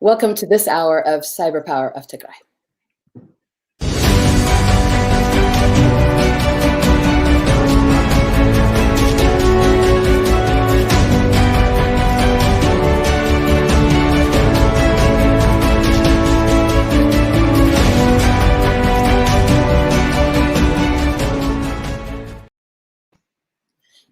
Welcome to this hour of Cyberpower of Tigray.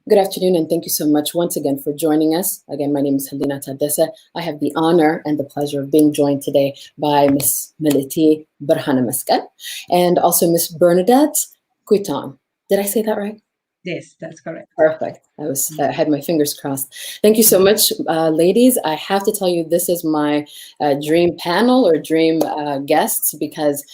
Good afternoon, and thank you so much once again for joining us. Again, my name is Hilena Tadesse. I have the honor and the pleasure of being joined today by Miss Millete Birhanemaskel and also Miss Bernadette Kwitonda. Did I say that right? Yes, that's correct. Perfect. I had my fingers crossed. Thank you so much, ladies. I have to tell you, this is my dream panel or dream guests because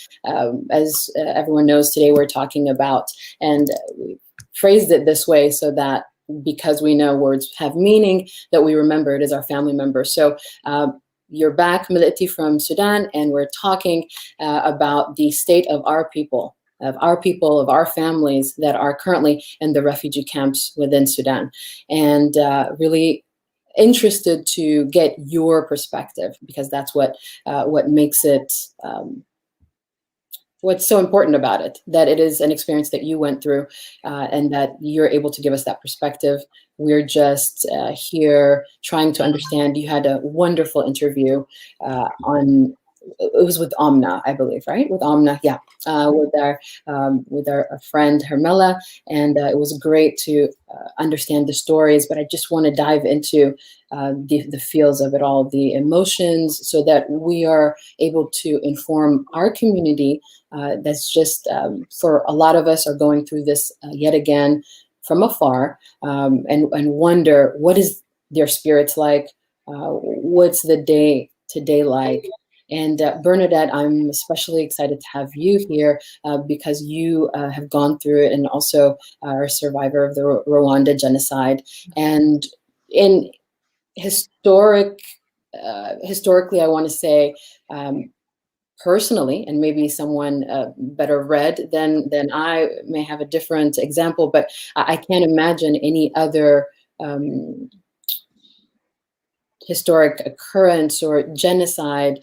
as everyone knows, today we're talking about, and we phrased it this way so that because we know words have meaning, that we remember it as our family members. So you're back, Millete, from Sudan, and we're talking about the state of our people, of our families that are currently in the refugee camps within Sudan. And really interested to get your perspective, because that's what makes it, what's so important about it, that it is an experience that you went through and that you're able to give us that perspective. We're just here trying to understand. You had a wonderful interview it was with Amna, I believe, right? With Amna, yeah, with our friend Hermela, and it was great to understand the stories. But I just want to dive into the feels of it all, the emotions, so that we are able to inform our community. That's just for a lot of us are going through this yet again from afar, and wonder what is their spirits like, what's the day to day like. And Bernadette, I'm especially excited to have you here because you have gone through it and also are a survivor of the Rwanda genocide. And in historically, I want to say, personally, and maybe someone better read than I may have a different example, but I can't imagine any other historic occurrence or genocide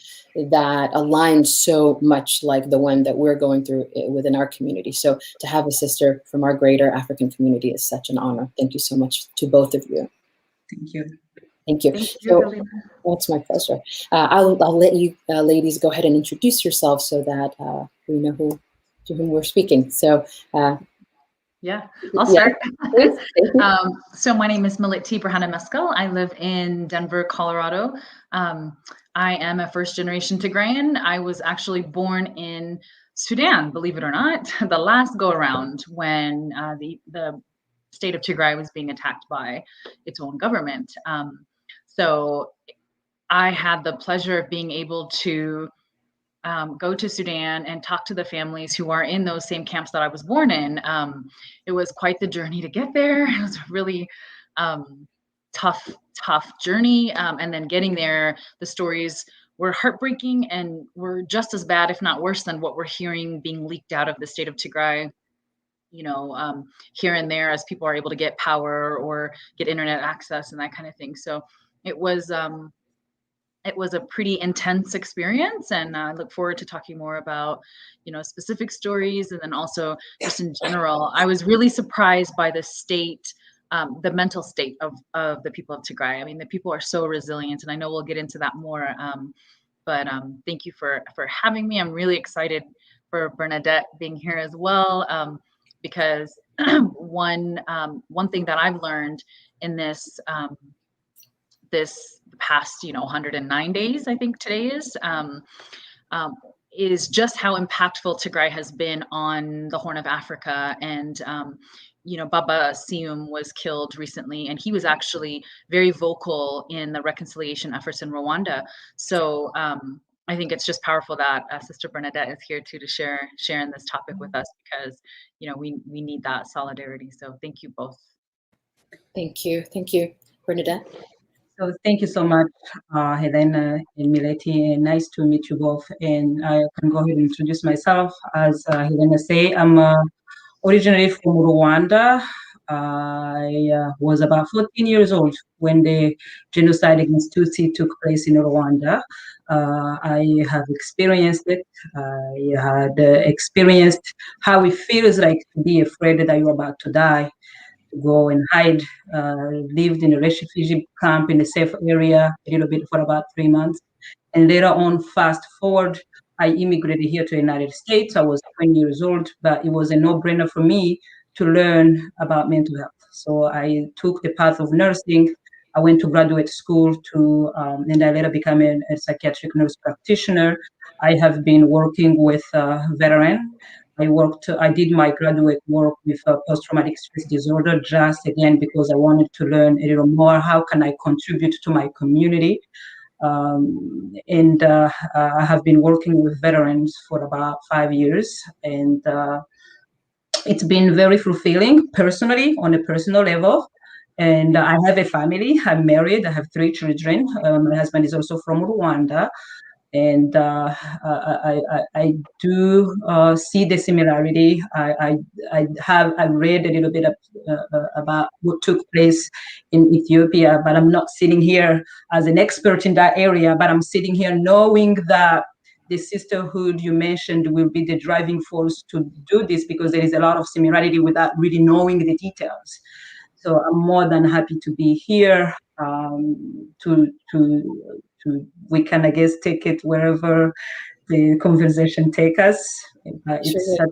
that aligns so much like the one that we're going through within our community. So to have a sister from our greater African community is such an honor. Thank you so much to both of you. Thank you. Thank you. Thank you, so, Hilena. it's my pleasure. I'll let you ladies go ahead and introduce yourselves so that we know to whom we're speaking. So yeah, I'll start. So my name is Millete Birhanemaskel. I live in Denver, Colorado. I am a first-generation Tigrayan. I was actually born in Sudan, believe it or not, the last go-around when the state of Tigray was being attacked by its own government. So I had the pleasure of being able to go to Sudan and talk to the families who are in those same camps that I was born in. It was quite the journey to get there. It was a really tough journey. And then getting there, the stories were heartbreaking and were just as bad, if not worse, than what we're hearing being leaked out of the state of Tigray, here and there, as people are able to get power or get internet access and that kind of thing. So it was a pretty intense experience, and I look forward to talking more about, specific stories, and then also just in general. I was really surprised by the state, the mental state of the people of Tigray. I mean, the people are so resilient, and I know we'll get into that more. But thank you for having me. I'm really excited for Bernadette being here as well, because one thing that I've learned in this past 109 days, I think today is just how impactful Tigray has been on the Horn of Africa. And Baba Sium was killed recently, and he was actually very vocal in the reconciliation efforts in Rwanda. So I think it's just powerful that Sister Bernadette is here too to share in this topic with us, because we need that solidarity. So thank you both. Thank you, Bernadette. So thank you so much, Hilena and Millete, and nice to meet you both. And I can go ahead and introduce myself. As Hilena say, I'm originally from Rwanda, I was about 14 years old when the genocide against Tutsi took place in Rwanda. I have experienced it. I had experienced how it feels like to be afraid that you're about to die, to go and hide. Lived in a refugee camp in a safe area a little bit for about 3 months. And later on, fast forward, I immigrated here to the United States. I was 20 years old, but it was a no-brainer for me to learn about mental health. So I took the path of nursing. I went to graduate school and I later became a psychiatric nurse practitioner. I have been working with veterans. I did my graduate work with post-traumatic stress disorder, just again because I wanted to learn a little more. How can I contribute to my community? And I have been working with veterans for about 5 years, and it's been very fulfilling personally, on a personal level. And I have a family. I'm married. I have 3 children. My husband is also from Rwanda. And I do see the similarity. I read a little bit about what took place in Ethiopia, but I'm not sitting here as an expert in that area. But I'm sitting here knowing that the sisterhood you mentioned will be the driving force to do this, because there is a lot of similarity without really knowing the details. So I'm more than happy to be here we can, I guess, take it wherever the conversation take us. It's a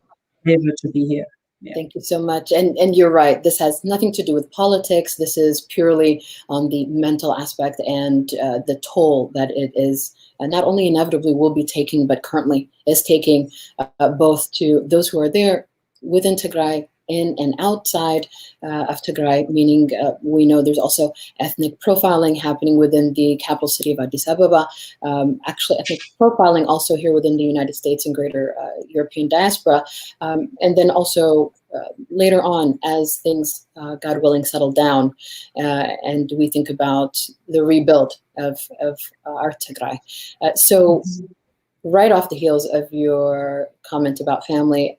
pleasure to be here. Yeah. Thank you so much. And you're right. This has nothing to do with politics. This is purely on the mental aspect and the toll that it is not only inevitably will be taking, but currently is taking both to those who are there within Tigray, in and outside of Tigray, meaning we know there's also ethnic profiling happening within the capital city of Addis Ababa. Actually, ethnic profiling also here within the United States and greater European diaspora. And then also later on, as things, God willing, settle down, and we think about the rebuild of our Tigray. So right off the heels of your comment about family,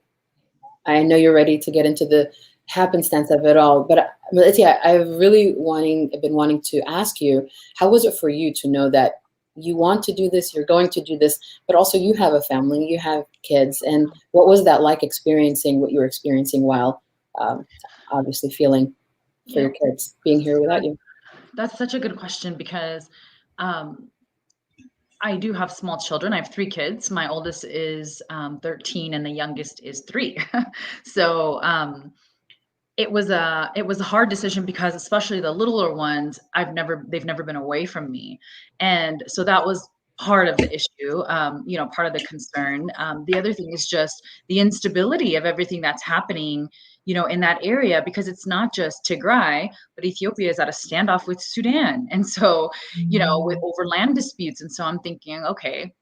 I know you're ready to get into the happenstance of it all, but Millete, I've been wanting to ask you, how was it for you to know that you want to do this, you're going to do this, but also you have a family, you have kids, and what was that like experiencing what you were experiencing while obviously feeling for your kids being here without you? That's such a good question, because I do have small children. I have 3 kids. My oldest is 13 and the youngest is 3. So it was a hard decision, because especially the littler ones, they've never been away from me. And so that was part of the issue, part of the concern. The other thing is just the instability of everything that's happening, in that area, because it's not just Tigray, but Ethiopia is at a standoff with Sudan. And so, with over land disputes. And so I'm thinking, okay,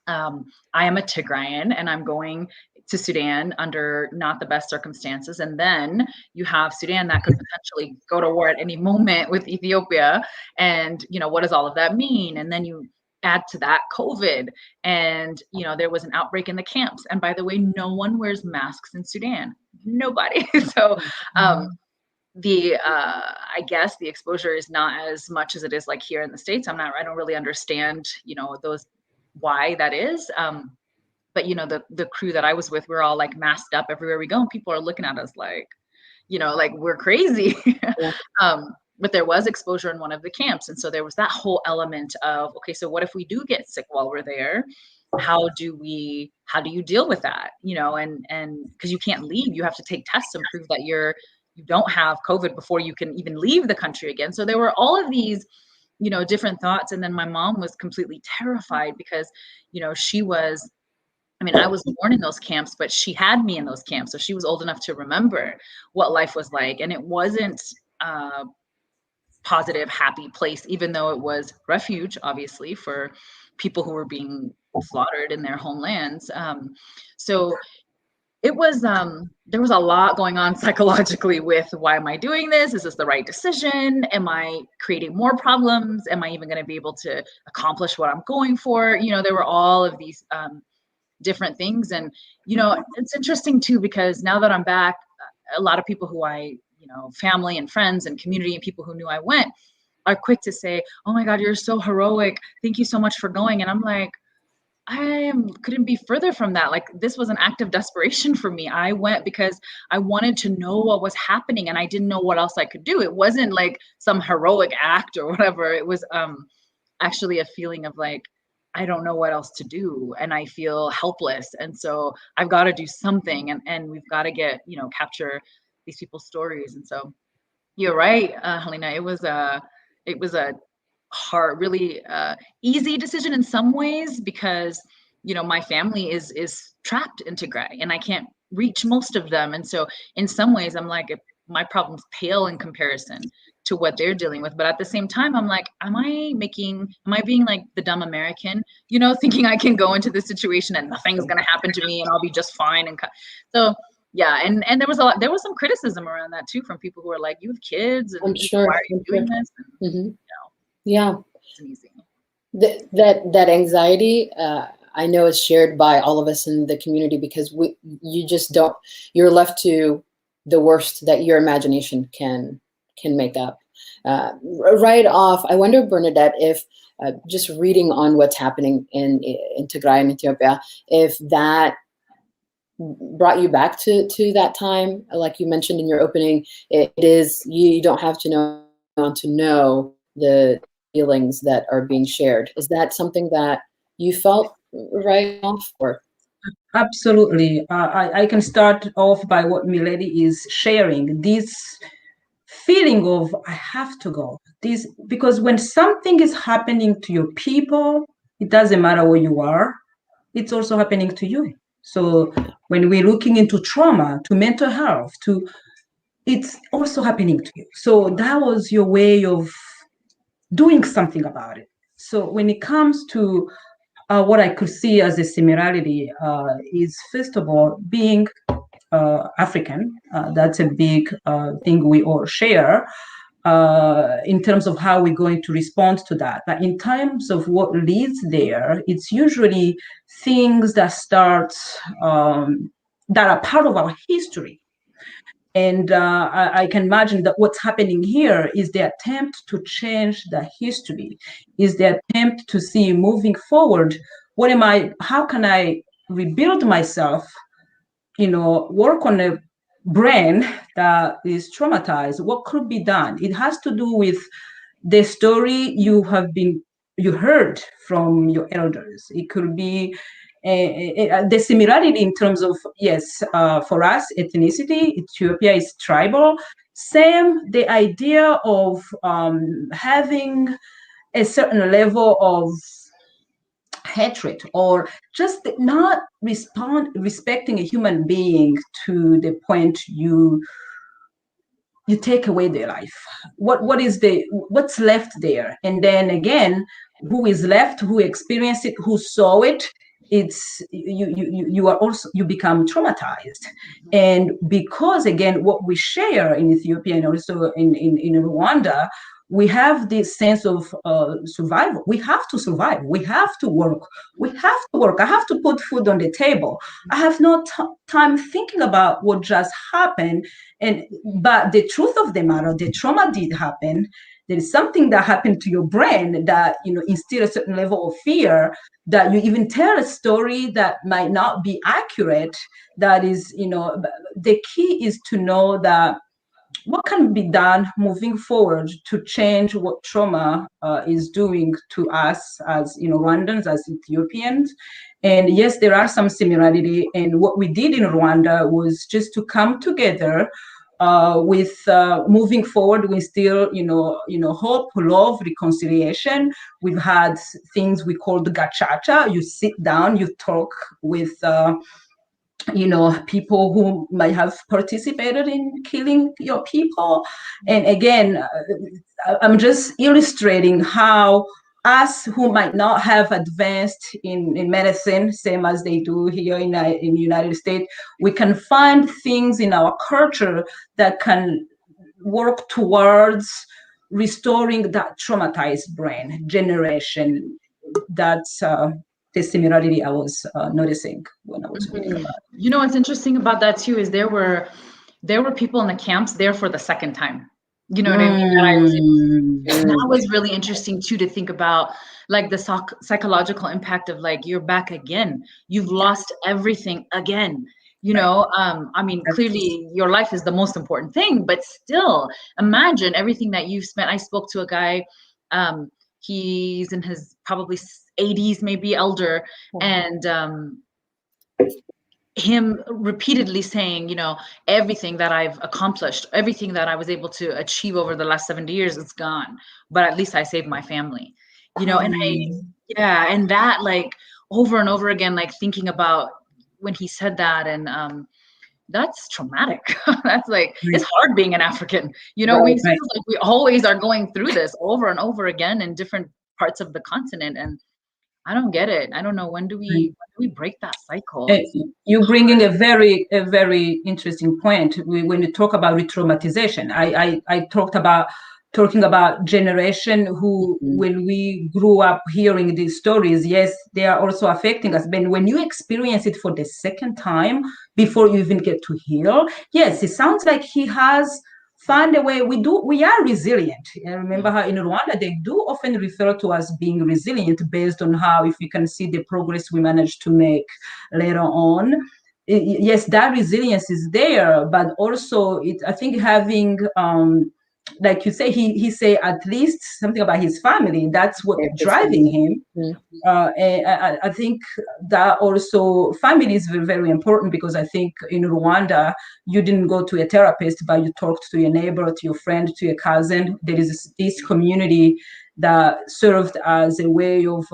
I am a Tigrayan and I'm going to Sudan under not the best circumstances. And then you have Sudan that could potentially go to war at any moment with Ethiopia. And, what does all of that mean? And then you add to that COVID, and, there was an outbreak in the camps. And by the way, no one wears masks in Sudan. Nobody. So, I guess the exposure is not as much as it is like here in the States. I don't really understand, why that is. But the crew that I was with, we're all like masked up everywhere we go, and people are looking at us like, like we're crazy. Yeah. But there was exposure in one of the camps. And so there was that whole element of, okay, so what if we do get sick while we're there? How do you deal with that? And because you can't leave, you have to take tests and prove that you don't have COVID before you can even leave the country again. So there were all of these, different thoughts. And then my mom was completely terrified, because, I was born in those camps, but she had me in those camps. So she was old enough to remember what life was like. And it wasn't a positive, happy place, even though it was refuge, obviously, for people who were being slaughtered in their homelands. So it was, there was a lot going on psychologically with, why am I doing this? Is this the right decision? Am I creating more problems? Am I even going to be able to accomplish what I'm going for? There were all of these different things. And, it's interesting too, because now that I'm back, a lot of people who I, family and friends and community and people who knew I went are quick to say, "Oh my God, you're so heroic. Thank you so much for going." And I'm like, couldn't be further from that. Like, this was an act of desperation for me. I went because I wanted to know what was happening, and I didn't know what else I could do. It wasn't like some heroic act or whatever. It was actually a feeling of like, I don't know what else to do, and I feel helpless. And so I've got to do something, and we've got to capture these people's stories. And so you're right, Hilena. It was a hard, really easy decision in some ways, because my family is trapped in Tigray, and I can't reach most of them. And so in some ways, I'm like, my problems pale in comparison to what they're dealing with. But at the same time, I'm like, am I being like the dumb American, thinking I can go into this situation and nothing's gonna happen to me and I'll be just fine? And so yeah, and there was some criticism around that too, from people who are like, you have kids, and I'm sure. why are you doing this? And, yeah, it's easy. That anxiety, I know, is shared by all of us in the community, because you're left to the worst that your imagination can make up. Right off, I wonder, Bernadette, if just reading on what's happening in Tigray and Ethiopia, if that brought you back to that time, like you mentioned in your opening. It is, you don't have to know the feelings that are being shared. Is that something that you felt right off? Or Absolutely. I can start off by what Millete is sharing. This feeling of I have to go. Because when something is happening to your people, it doesn't matter where you are, it's also happening to you. So when we're looking into trauma, to mental health, it's also happening to you. So that was your way of doing something about it. So when it comes to what I could see as a similarity is, first of all, being African. That's a big thing we all share in terms of how we're going to respond to that. But in terms of what leads there, it's usually things that that are part of our history. And I can imagine that what's happening here is the attempt to change the history, is the attempt to see moving forward, how can I rebuild myself, work on a brain that is traumatized. What could be done? It has to do with the story you heard from your elders. It could be the similarity in terms of, yes, for us, ethnicity, Ethiopia is tribal. Same, the idea of having a certain level of hatred, or just not respecting a human being to the point you take away their life. What's left there? And then again, who is left, who experienced it, who saw it, it's you become traumatized. And because again, what we share in Ethiopia and also in Rwanda, we have this sense of survival. We have to survive. We have to work. I have to put food on the table. I have no time thinking about what just happened. But the truth of the matter, the trauma did happen. There is something that happened to your brain that instill a certain level of fear, that you even tell a story that might not be accurate. That is, the key is to know that what can be done moving forward to change what trauma is doing to us as Rwandans, as Ethiopians. And yes, there are some similarity. And what we did in Rwanda was just to come together with moving forward. We still, hope, love, reconciliation. We've had things we called gachacha. You sit down, you talk with people who might have participated in killing your people. And again, I'm just illustrating how us who might not have advanced in medicine, same as they do here in the United States, we can find things in our culture that can work towards restoring that traumatized brain generation. That's the similarity I was noticing when I was reading about it. What's interesting about that too is there were there were people in the camps there for the second time. You know what I mean? That was really interesting too, to think about, like the psychological impact of like, you're back again. You've lost everything again. You know, I mean, clearly your life is the most important thing, but still imagine everything that you've spent. I spoke to a guy, he's in his probably 80s, maybe elder, and him repeatedly saying, you know, everything that I've accomplished, everything that I was able to achieve over the last 70 years, it's gone. But at least I saved my family, you know, and and that, like, over and over again, like thinking about when he said that, and that's traumatic. That's like, it's hard being an African, you know, we feel like we always are going through this over and over again in different parts of the continent. And I don't get it. I don't know, when do we break that cycle? You're bringing a very interesting point when you talk about re-traumatization. I talking about generation who, when we grew up hearing these stories, yes, they are also affecting us. But when you experience it for the second time before you even get to heal, yes, it sounds like he has found a way. We are resilient. And remember how in Rwanda, they do often refer to us being resilient based on how, if you can see the progress we managed to make later on. Yes, that resilience is there, but also I think having, like you say, he say at least something about his family. That's what driving him. I think that also family is very, very important, because I think in Rwanda, you didn't go to a therapist, but you talked to your neighbor, to your friend, to your cousin. There is this community that served as a way of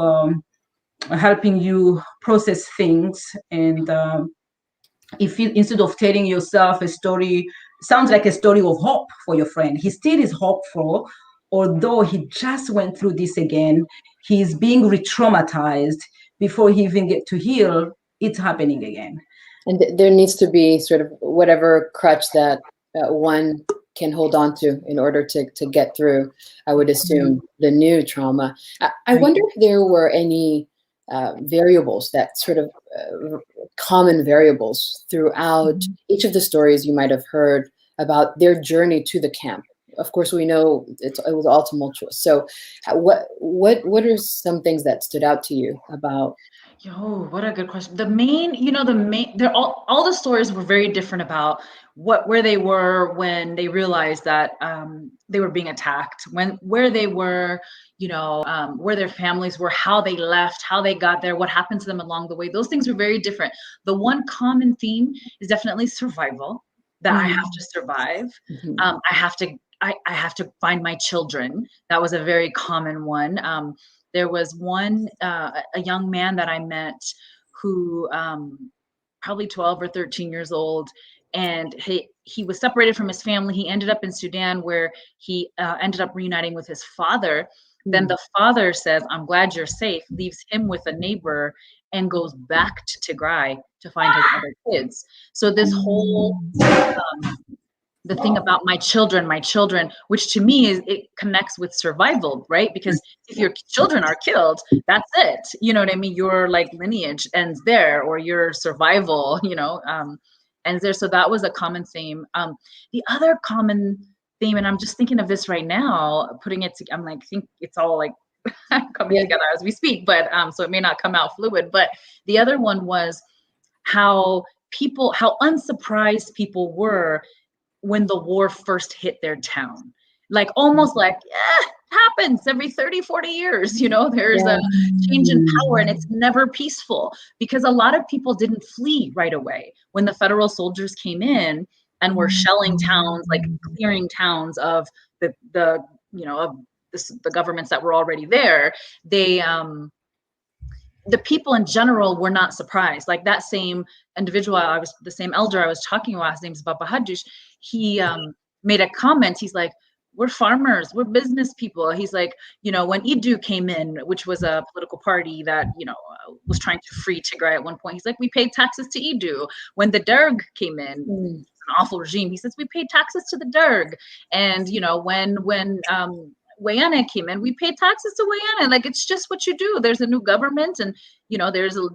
helping you process things. And if you, instead of telling yourself a story, sounds like a story of hope for your friend, he still is hopeful, although he just went through this again. He's being re-traumatized before he even get to heal. It's happening again. And there needs to be sort of whatever crutch that one can hold on to in order to get through, I would assume, the new trauma. I wonder if there were any variables, that sort of common variables throughout each of the stories you might have heard about their journey to the camp. Of course, we know it was all tumultuous. So what are some things that stood out to you about? Yo, what a good question. They're all the stories were very different about where they were when they realized that they were being attacked, where they were, where their families were, how they left, how they got there, what happened to them along the way. Those things were very different. The one common theme is definitely survival, that I have to survive. I have to find my children. That was a very common one. There was one, a young man that I met who probably 12 or 13 years old, and he was separated from his family. He ended up in Sudan, where he ended up reuniting with his father. Then the father says, "I'm glad you're safe," leaves him with a neighbor and goes back to Tigray to find his other kids. So this whole the thing about my children, which to me it connects with survival, right? Because if your children are killed, that's it. You know what I mean? Your like lineage ends there, or your survival, ends there. So that was a common theme. The other common theme, and I'm just thinking of this right now, putting it together, I'm like, think it's all like coming together as we speak, but so it may not come out fluid. But the other one was how unsurprised people were when the war first hit their town. Like almost like, happens every 30, 40 years, there's a change in power, and it's never peaceful, because a lot of people didn't flee right away. When the federal soldiers came in and were shelling towns, like clearing towns of the governments that were already there, the people in general were not surprised. Like that same individual, the same elder I was talking about, his name is Baba Hadush, he made a comment. He's like, "We're farmers, we're business people." He's like, when Idu came in, which was a political party that, was trying to free Tigray at one point, he's like, "We paid taxes to Idu." When the Derg came in, an awful regime, he says, "We paid taxes to the Derg." And, when Wayana came in, we paid taxes to Wayana. Like, it's just what you do. There's a new government, and there's a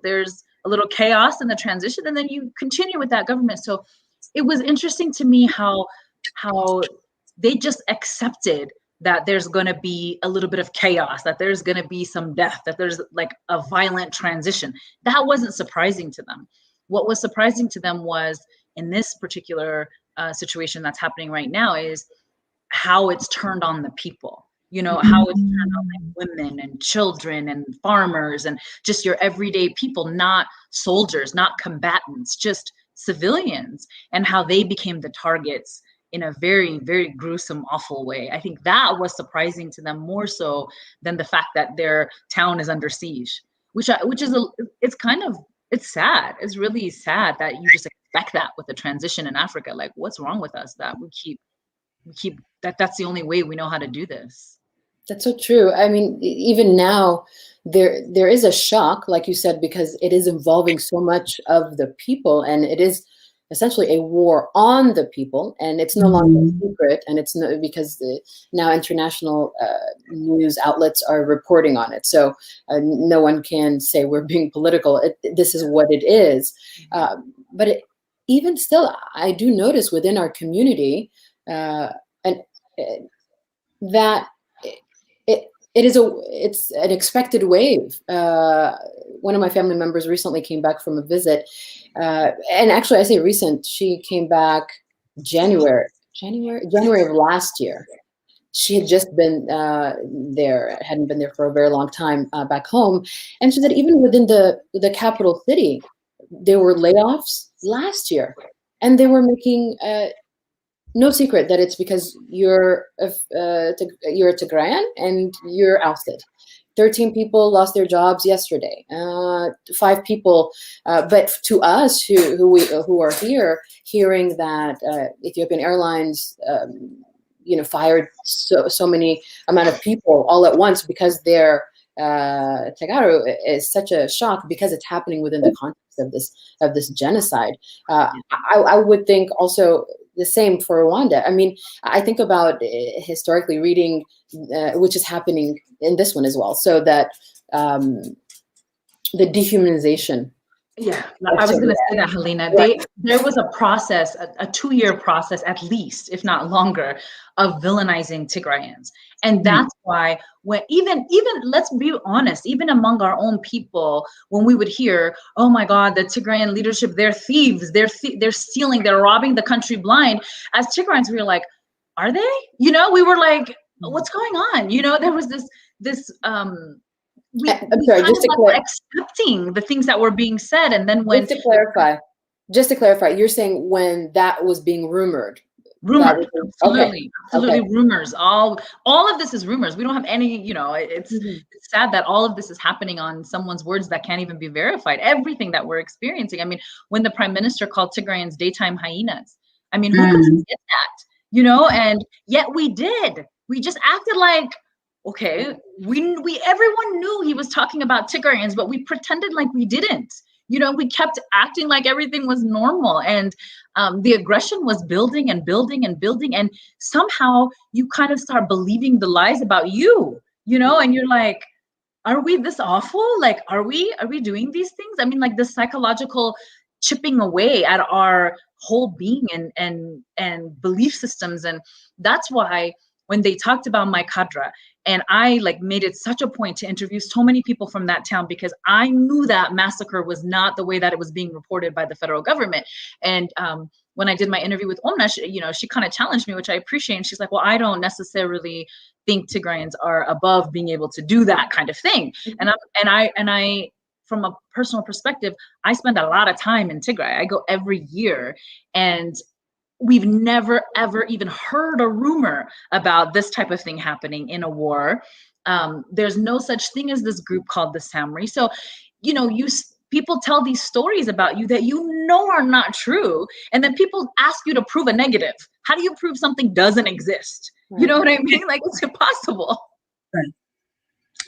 little chaos in the transition, and then you continue with that government. So it was interesting to me how they just accepted that there's going to be a little bit of chaos, that there's going to be some death, that there's like a violent transition. That wasn't surprising to them. What was surprising to them was, in this particular situation that's happening right now, is how it's turned on the people. You know, how it's turned on like women and children and farmers and just your everyday people, not soldiers, not combatants, just civilians, and how they became the targets in a very, very gruesome, awful way. I think that was surprising to them more so than the fact that their town is under siege, which is it's sad. It's really sad that you just expect that with the transition in Africa. Like, what's wrong with us that we keep that's the only way we know how to do this. That's so true. I mean, even now, there is a shock, like you said, because it is involving so much of the people, and it is essentially a war on the people, and it's no longer a secret, and it's no, because now international news outlets are reporting on it. So no one can say we're being political. This is what it is. But even still, I do notice within our community that it's an expected wave. One of my family members recently came back from a visit, and actually I say recent, she came back January of last year. She had just been there, hadn't been there for a very long time back home, and she said even within the capital city, there were layoffs last year, and they were making no secret that it's because you're a Tigrayan and you're ousted. 13 people lost their jobs yesterday. 5 people, but to us who are here, hearing that Ethiopian Airlines, fired so many amount of people all at once because their Tagaru is such a shock because it's happening within the context of this genocide. I would think also the same for Rwanda. I mean, I think about historically reading, which is happening in this one as well. So that the dehumanization. Yeah, I was going to say that, Hilena. There was a process, a 2-year process at least, if not longer, of villainizing Tigrayans. And that's why when even let's be honest, even among our own people, when we would hear, oh my God, the Tigrayan leadership, they're thieves, they're stealing, they're robbing the country blind. As Tigrayans, we were like, are they? We were like, what's going on? There was this we just accepting the things that were being said, and then when just to clarify, you're saying when that was being rumored, absolutely, rumors. All of this is rumors. We don't have any. It's sad that all of this is happening on someone's words that can't even be verified. Everything that we're experiencing. I mean, when the prime minister called Tigrayans daytime hyenas, I mean, who could forget that? And yet we did. We just acted like, okay, everyone knew he was talking about Tigrayans, but we pretended like we didn't. We kept acting like everything was normal, and the aggression was building and building and building, and somehow you kind of start believing the lies about you, and you're like, are we this awful? Like, are we doing these things? I mean, like the psychological chipping away at our whole being and belief systems, and that's why when they talked about my cadre, and I made it such a point to interview so many people from that town, because I knew that massacre was not the way that it was being reported by the federal government. And when I did my interview with Omna, she kind of challenged me, which I appreciate. And she's like, well, I don't necessarily think Tigrayans are above being able to do that kind of thing. And I, from a personal perspective, I spend a lot of time in Tigray. I go every year, and we've never, ever even heard a rumor about this type of thing happening in a war. There's no such thing as this group called the Samri. So, people tell these stories about you that are not true. And then people ask you to prove a negative. How do you prove something doesn't exist? You know what I mean? Like, it's impossible. Right.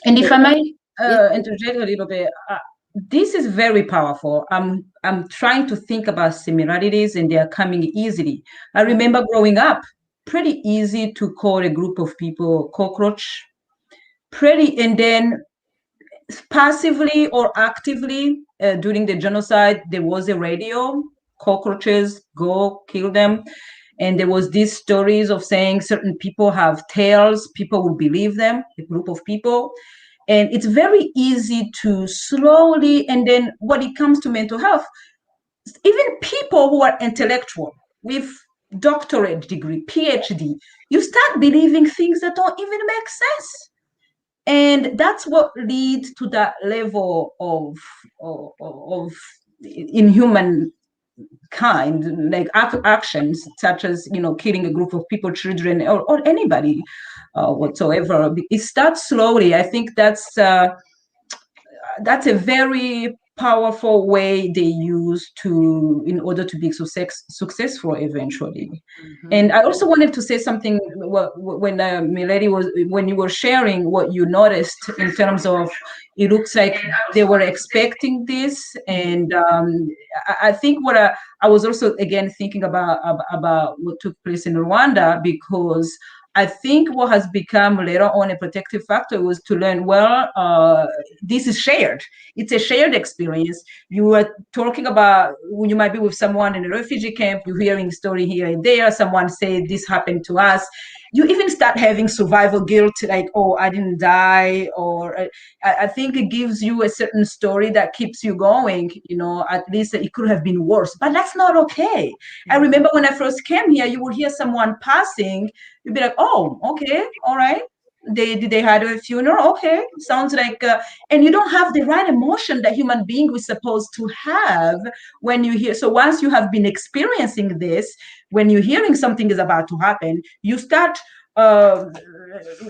And if I may interject a little bit, this is very powerful. I'm trying to think about similarities, and they are coming easily. I remember growing up, pretty easy to call a group of people cockroach. And then passively or actively during the genocide, there was a radio cockroaches, go kill them. And there was these stories of saying certain people have tails, people will believe them, a group of people. And it's very easy to slowly, and then when it comes to mental health, even people who are intellectual with doctorate degree, PhD, you start believing things that don't even make sense. And that's what leads to that level of inhuman kind, like actions such as, you know, killing a group of people, children, or anybody whatsoever. It starts slowly. I think that's a very powerful way they use to, in order to be successful eventually. Mm-hmm. And I also wanted to say something when Millete when you were sharing what you noticed in terms of, it looks like they were expecting this. And I think what I was also again thinking about what took place in Rwanda, because I think what has become later on a protective factor was to learn, well, this is shared. It's a shared experience. You were talking about when you might be with someone in a refugee camp, you're hearing a story here and there, someone say this happened to us. You even start having survival guilt, like, oh, I didn't die, or I think it gives you a certain story that keeps you going, you know, at least it could have been worse, but that's not okay. I remember when I first came here, you would hear someone passing, you'd be like, oh, okay, all right. They had a funeral, okay, sounds like, and you don't have the right emotion that human being was supposed to have when you hear. So once you have been experiencing this, when you're hearing something is about to happen, you start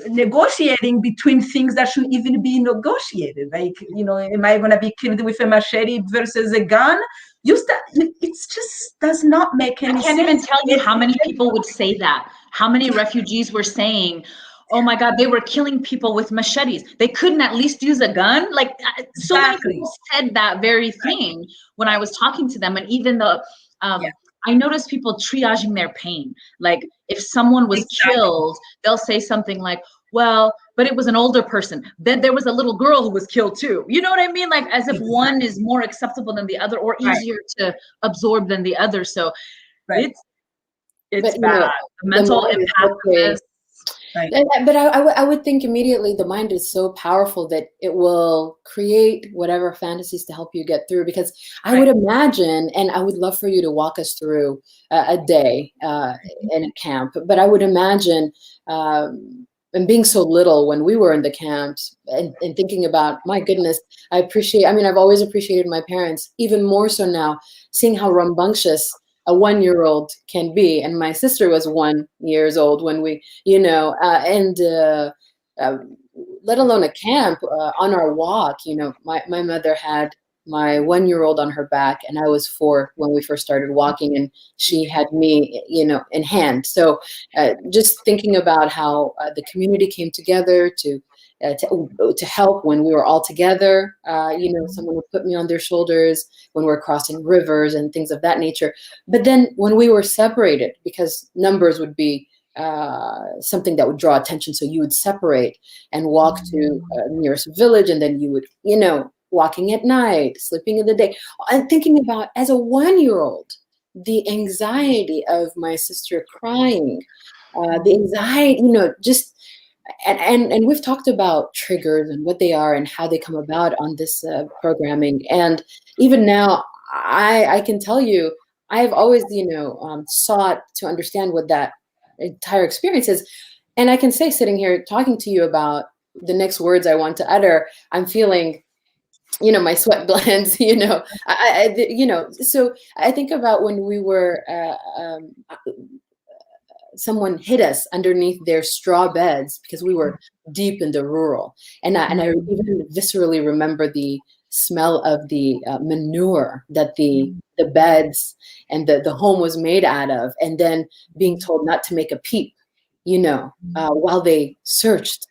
negotiating between things that shouldn't even be negotiated. Like, you know, am I going to be killed with a machete versus a gun? It just does not make any sense. I can't even tell you how many people would say that. How many refugees were saying, oh my God, they were killing people with machetes. They couldn't at least use a gun. Like, so many people said that very thing when I was talking to them. And even the, I noticed people triaging their pain. Like, if someone was killed, they'll say something like, well, but it was an older person. Then there was a little girl who was killed too. You know what I mean? Like, as if one is more acceptable than the other, or easier to absorb than the other. So it's bad. The mental impact of this. Right. But I would think immediately the mind is so powerful that it will create whatever fantasies to help you get through. Because I would imagine, and I would love for you to walk us through a day in a camp, but I would imagine, and being so little when we were in the camps, and thinking about, my goodness, I've always appreciated my parents, even more so now, seeing how rambunctious a 1-year-old can be. And my sister was 1 year old when we, you know, let alone a camp, on our walk, you know, my mother had my 1-year-old on her back, and I was 4 when we first started walking, and she had me, you know, in hand. So just thinking about how the community came together to help when we were all together. You know, someone would put me on their shoulders when we're crossing rivers and things of that nature. But then when we were separated, because numbers would be something that would draw attention, so you would separate and walk to nearest village, and then you would, you know, walking at night, sleeping in the day, and thinking about, as a 1-year-old, the anxiety of my sister crying, the anxiety, you know, just. And we've talked about triggers and what they are and how they come about on this programming. And even now, I can tell you, I have always, you know, sought to understand what that entire experience is. And I can say, sitting here talking to you about the next words I want to utter, I'm feeling, you know, my sweat glands, you know, you know, so I think about when we were, someone hid us underneath their straw beds because we were deep in the rural. And I even viscerally remember the smell of the manure that the beds and the home was made out of, and then being told not to make a peep, you know, while they searched.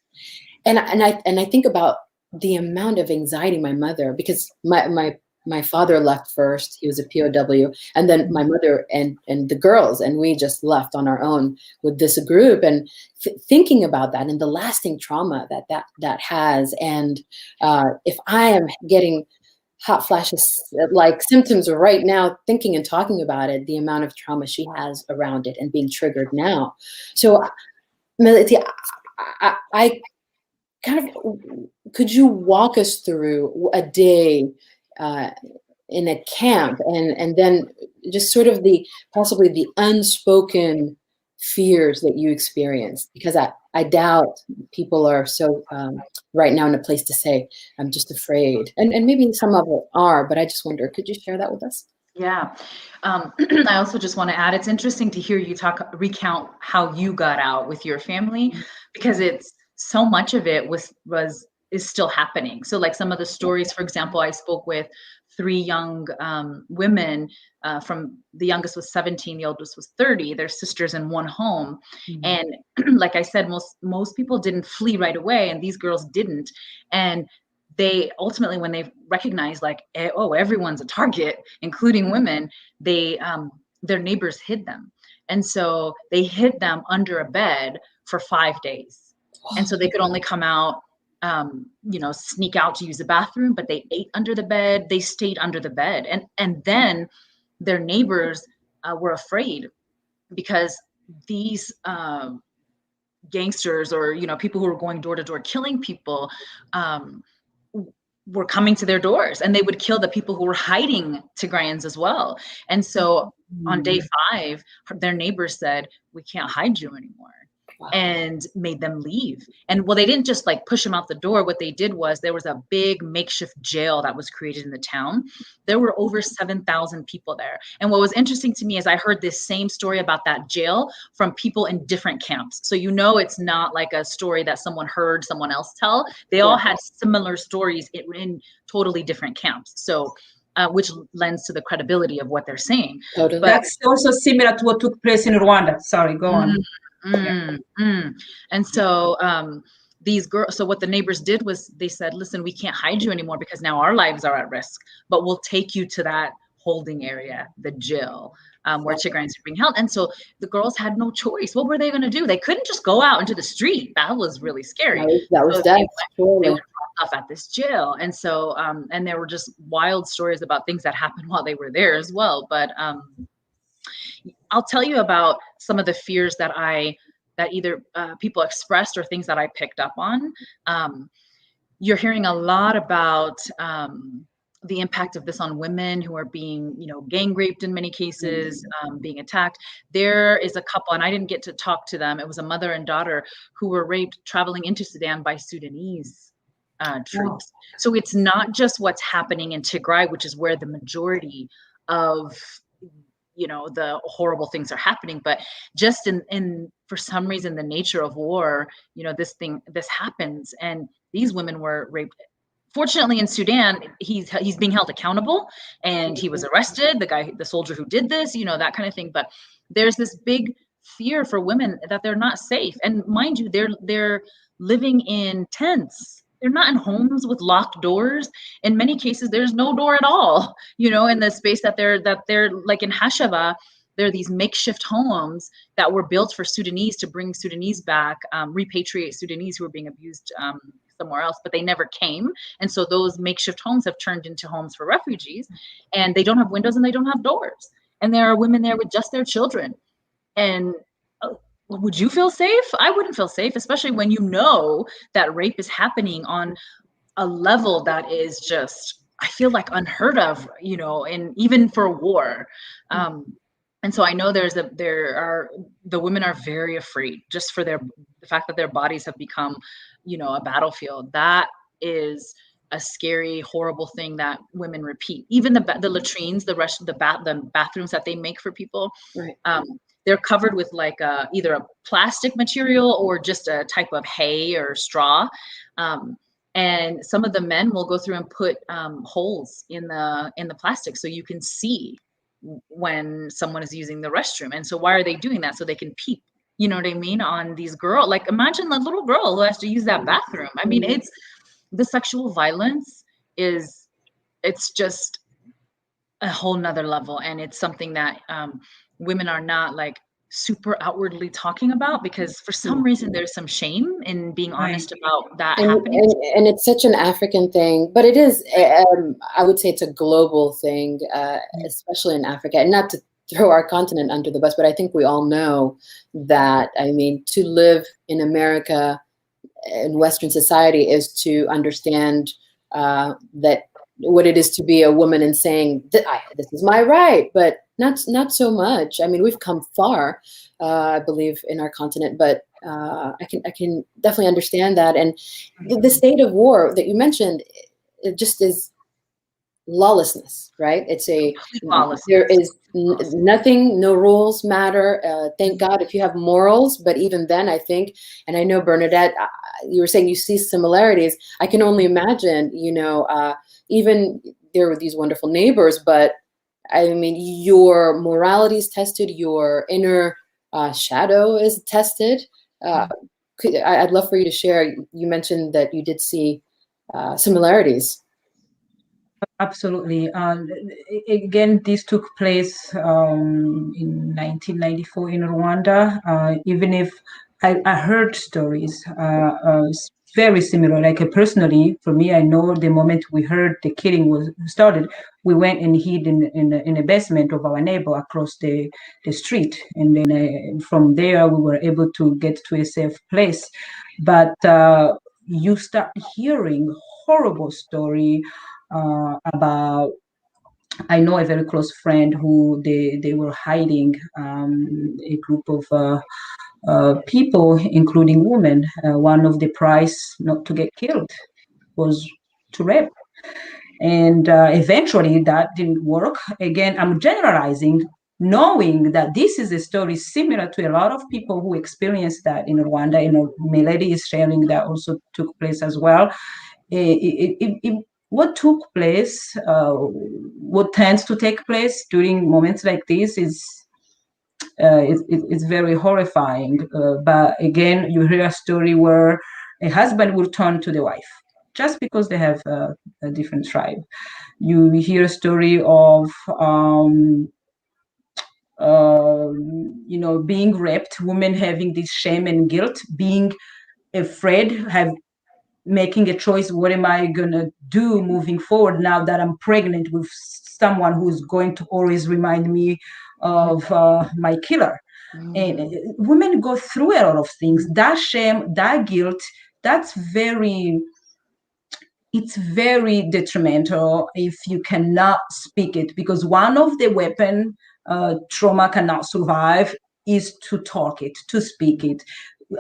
And I think about the amount of anxiety my mother, because my father left first, he was a POW, and then my mother and the girls, and we just left on our own with this group, and thinking about that and the lasting trauma that has. And if I am getting hot flashes, like symptoms right now, thinking and talking about it, the amount of trauma she has around it and being triggered now. So, Millete, I kind of, could you walk us through a day in a camp, and then just sort of possibly the unspoken fears that you experienced? Because I doubt people are so right now in a place to say, I'm just afraid. And maybe some of it are, but I just wonder, could you share that with us? Yeah. I also just want to add, it's interesting to hear you recount how you got out with your family, because it's so much of it is still happening. So like some of the stories, for example, I spoke with 3 young women, from the youngest was 17, the oldest was 30, they're sisters in one home. And like I said, most people didn't flee right away, and these girls didn't. And they ultimately, when they recognize like, oh, everyone's a target, including women, they their neighbors hid them. And so they hid them under a bed for 5 days. And so they could only come out, sneak out to use the bathroom, but they ate under the bed. They stayed under the bed. And then their neighbors were afraid, because these gangsters, or, people who were going door to door killing people, were coming to their doors, and they would kill the people who were hiding Tigrayans as well. And so on day 5, their neighbors said, we can't hide you anymore. Wow. And made them leave. And well, they didn't just like push them out the door. What they did was, there was a big makeshift jail that was created in the town. There were over 7,000 people there. And what was interesting to me is I heard this same story about that jail from people in different camps. So, it's not like a story that someone heard someone else tell. They all had similar stories in totally different camps. So, which lends to the credibility of what they're saying. Totally. But that's also similar to what took place in Rwanda. Sorry, go on. And so these girls, so what the neighbors did was they said, listen, we can't hide you anymore, because now our lives are at risk, but we'll take you to that holding area, the jail, where Tigrayans are being held. And so the girls had no choice. What were they going to do? They couldn't just go out into the street. That was really scary. That was death. They were dropped off at this jail. And so, and there were just wild stories about things that happened while they were there as well. But I'll tell you about some of the fears that either people expressed or things that I picked up on. You're hearing a lot about the impact of this on women who are being, gang raped in many cases, being attacked. There is a couple, and I didn't get to talk to them. It was a mother and daughter who were raped traveling into Sudan by Sudanese troops. So it's not just what's happening in Tigray, which is where the majority of the horrible things are happening, but just in for some reason, the nature of war, this happens, and these women were raped. Fortunately, in Sudan, he's being held accountable, and he was arrested. The soldier who did this, that kind of thing. But there's this big fear for women that they're not safe, and mind you, they're living in tents. They're not in homes with locked doors. In many cases, there's no door at all, in the space that they're like in Hashaba. There are these makeshift homes that were built for Sudanese to bring Sudanese back, repatriate Sudanese who were being abused somewhere else, but they never came. And so those makeshift homes have turned into homes for refugees, and they don't have windows and they don't have doors. And there are women there with just their children. And would you feel safe? I wouldn't feel safe, especially when that rape is happening on a level that is just, I feel like, unheard of, and even for war. And so I know the women are very afraid just for the fact that their bodies have become, a battlefield. That is a scary, horrible thing that women repeat. Even the latrines, the bathrooms that they make for people. Right. They're covered with like either a plastic material or just a type of hay or straw. And some of the men will go through and put holes in the plastic so you can see when someone is using the restroom. And so why are they doing that? So they can peep, you know what I mean, on these girls. Like imagine the little girl who has to use that bathroom. I mean, it's the sexual violence it's just a whole nother level. And it's something that women are not like super outwardly talking about, because for some reason there's some shame in being honest about that and, happening. and it's such an African thing, but it is, I would say it's a global thing, especially in Africa. And not to throw our continent under the bus, but I think we all know that, I mean, to live in America, in Western society, is to understand that what it is to be a woman and saying that this is my right, but not so much. I mean, we've come far, I believe, in our continent, but I can definitely understand that. And the state of war that you mentioned, it just is lawlessness, right? It's there is nothing, no rules matter. Thank God if you have morals, but even then, I think, and I know Bernadette, you were saying you see similarities. I can only imagine, even there were these wonderful neighbors, but I mean, your morality is tested, your inner shadow is tested. I'd love for you to share. You mentioned that you did see similarities. Absolutely. Again, this took place in 1994 in Rwanda. Even if I heard stories very similar, like personally, for me, I know the moment we heard the killing was started, we went and hid in a basement of our neighbor across the street. And then from there, we were able to get to a safe place. But you start hearing horrible story about, I know a very close friend who they were hiding a group of people, including women. One of the price not to get killed was to rape. And eventually that didn't work. Again, I'm generalizing, knowing that this is a story similar to a lot of people who experienced that in Rwanda. Millete is sharing that also took place as well. What took place, what tends to take place during moments like this is it's very horrifying. But again, you hear a story where a husband will turn to the wife just because they have a different tribe. You hear a story of being raped, women having this shame and guilt, being afraid, making a choice. What am I gonna do moving forward now that I'm pregnant with someone who's going to always remind me of my killer? And women go through a lot of things. That shame, that guilt, it's very detrimental if you cannot speak it, because one of the weapon trauma cannot survive is to talk it, to speak it.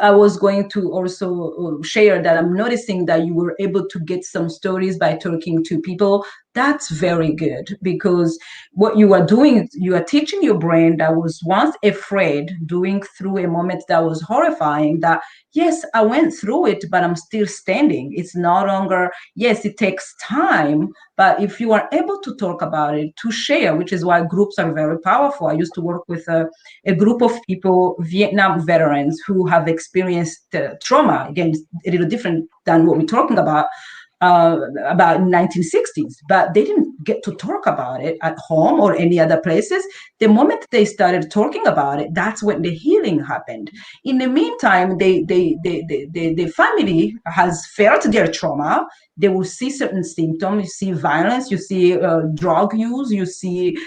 I was going to also share that I'm noticing that you were able to get some stories by talking to people. That's very good, because what you are doing, you are teaching your brain that was once afraid, doing through a moment that was horrifying, that yes, I went through it, but I'm still standing. It's no longer, yes, it takes time, but if you are able to talk about it, to share, which is why groups are very powerful. I used to work with a group of people, Vietnam veterans, who have experienced trauma. Again, a little different than what we're talking about 1960s, but they didn't get to talk about it at home or any other places. The moment they started talking about it, that's when the healing happened. In the meantime, the family has felt their trauma. They will see certain symptoms. You see violence, you see drug use, you see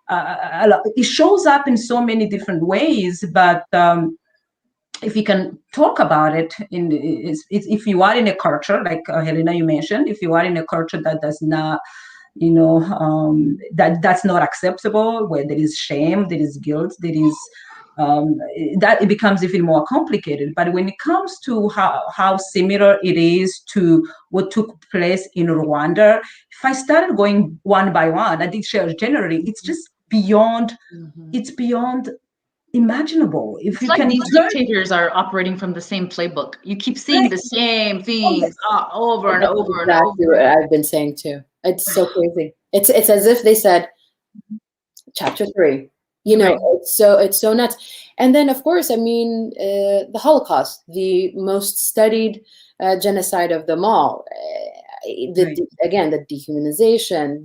it shows up in so many different ways, but if you can talk about it, if you are in a culture like Hilena, you mentioned, if you are in a culture that does not, that's not acceptable, where there is shame, there is guilt, there is that it becomes even more complicated. But when it comes to how similar it is to what took place in Rwanda, if I started going one by one, I did share generally, it's just beyond, it's beyond imaginable. If it's you like can these dictators are operating from the same playbook. You keep seeing the same things over and over and over. Exactly what I've been saying too. It's so crazy. It's as if they said, chapter 3. Right. It's so nuts. And then, of course, I mean, the Holocaust, the most studied genocide of them all. Again, the dehumanization,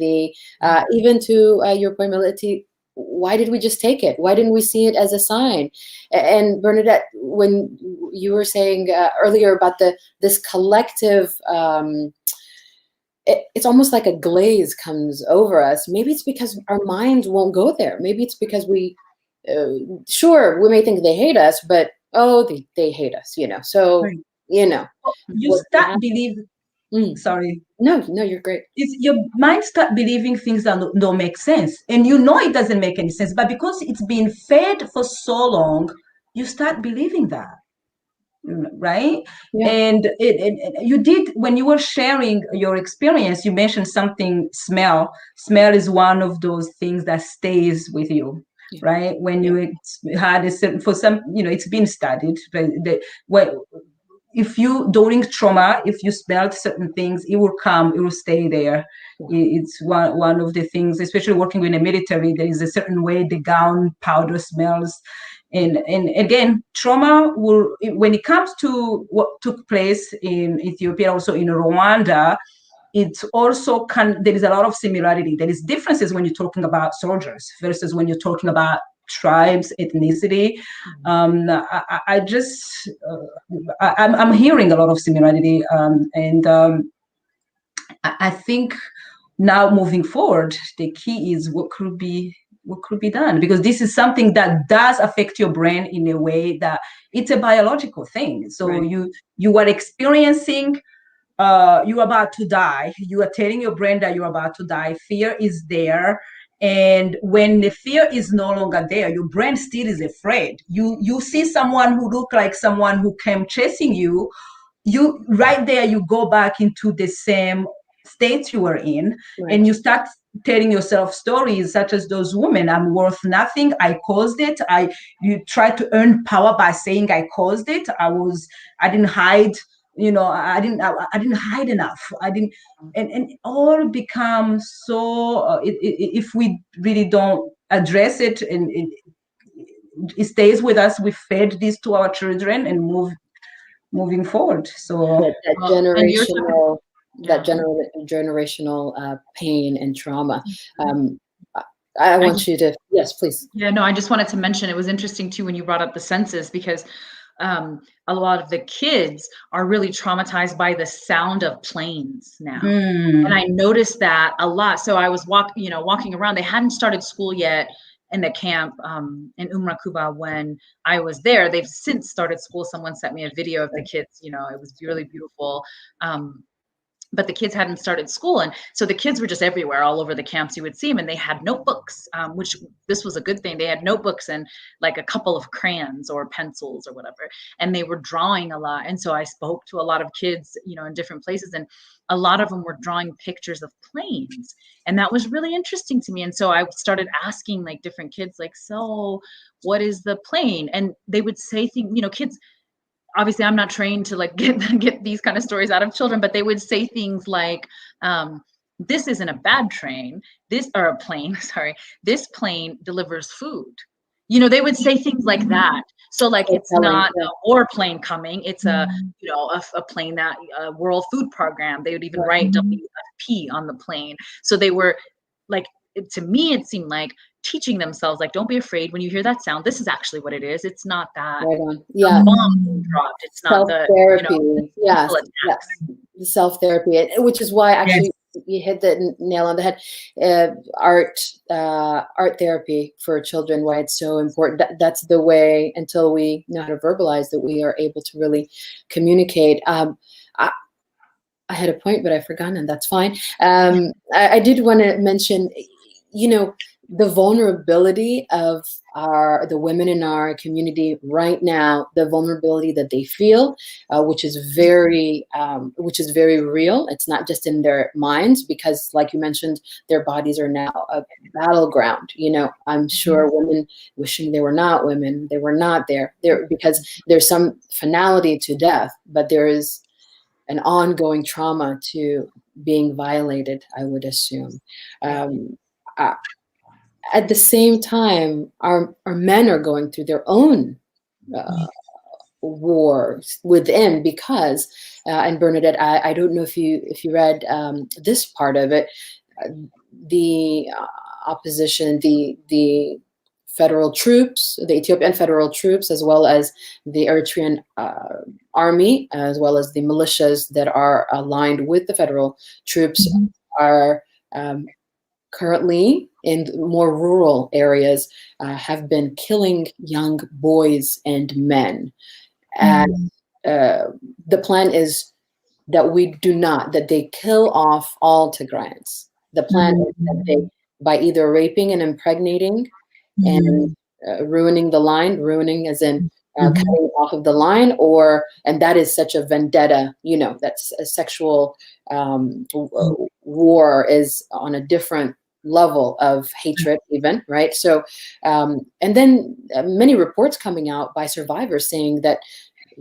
even to your point, Millete, why did we just take it? Why didn't we see it as a sign? And Bernadette, when you were saying earlier about this collective, it's almost like a glaze comes over us. Maybe it's because our minds won't go there. Maybe it's because sure, we may think they hate us, but they hate us, So, Right. You start believing. Sorry. No, you're great. It's your mind start believing things that don't make sense, and it doesn't make any sense. But because it's been fed for so long, you start believing that, right? Yeah. And you did, when you were sharing your experience, you mentioned something. Smell is one of those things that stays with you. Yeah. Right? When you had for some, it's been studied, but if you, during trauma, if you smelled certain things, it will stay there. It's one of the things, especially working in the military, there is a certain way the gown powder smells. And again, trauma will, when it comes to what took place in Ethiopia, also in Rwanda, it's also there is a lot of similarity. There is differences when you're talking about soldiers versus when you're talking about tribes, ethnicity. I'm hearing a lot of similarity, and I think now moving forward, the key is what could be done, because this is something that does affect your brain in a way that it's a biological thing. So right. you are experiencing. You're about to die. You are telling your brain that you're about to die. Fear is there. And when the fear is no longer there, your brain still is afraid. You see someone who look like someone who came chasing you, right there, you go back into the same state you were in, right. And you start telling yourself stories such as those women. I'm worth nothing. I caused it. You try to earn power by saying I caused it. I didn't hide. I didn't hide enough. And it all becomes so, if we really don't address it, and it stays with us, we fed this to our children and moving forward. So that generational pain and trauma. I want you to, yes, please. Yeah, no, I just wanted to mention, it was interesting too when you brought up the census, because a lot of the kids are really traumatized by the sound of planes now. And I noticed that a lot. So I was walking around. They hadn't started school yet in the camp in Umrakuba when I was there. They've since started school. Someone sent me a video of the kids. It was really beautiful. But the kids hadn't started school. And so the kids were just everywhere, all over the camps. You would see them, and they had notebooks, which this was a good thing. They had notebooks and like a couple of crayons or pencils or whatever. And they were drawing a lot. And so I spoke to a lot of kids, in different places, and a lot of them were drawing pictures of planes. And that was really interesting to me. And so I started asking like different kids, like, so what is the plane? And they would say things, kids, obviously I'm not trained to like get these kind of stories out of children, but they would say things like, this isn't a bad plane, sorry, this plane delivers food. They would say things like that. So like, it's not a war plane coming, it's a plane that World Food Program. They would even write WFP on the plane. So they were like, to me, it seemed like teaching themselves, like, don't be afraid when you hear that sound. This is actually what it is. It's not that bomb dropped. It's not self-therapy. Yes. Self-therapy, which is why actually you hit the nail on the head. Art therapy for children, why it's so important. That's the way, until we know how to verbalize, that we are able to really communicate. I had a point, but I've forgotten, and that's fine. I did want to mention, the vulnerability of the women in our community right now, the vulnerability that they feel, which is very real. It's not just in their minds, because like you mentioned, their bodies are now a battleground. I'm sure women wishing they were not women, they were not there, because there's some finality to death, but there is an ongoing trauma to being violated, I would assume. At the same time, our men are going through their own wars within, because, and Bernadette, I don't know if you read this part of it, opposition, the federal troops, the Ethiopian federal troops, as well as the Eritrean army, as well as the militias that are aligned with the federal troops, are currently in more rural areas, have been killing young boys and men. And the plan is that that they kill off all Tigrayans. The plan is that they, by either raping and impregnating and ruining the line, ruining as in cutting off of the line, and that is such a vendetta, that's a sexual war is on a different level of hatred even, right? So, and then many reports coming out by survivors saying that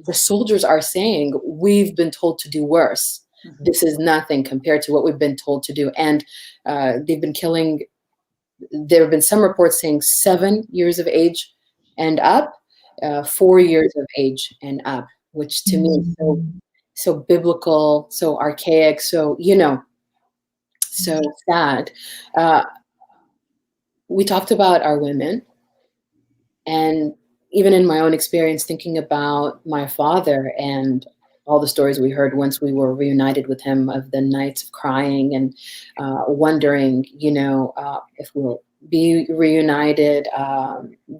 the soldiers are saying, we've been told to do worse. This is nothing compared to what we've been told to do. And they've been killing, there have been some reports saying 7 years of age and up, 4 years of age and up, which to me is so biblical, so archaic, so, so sad. We talked about our women, and even in my own experience, thinking about my father and all the stories we heard once we were reunited with him, of the nights of crying and wondering, if we'll be reunited,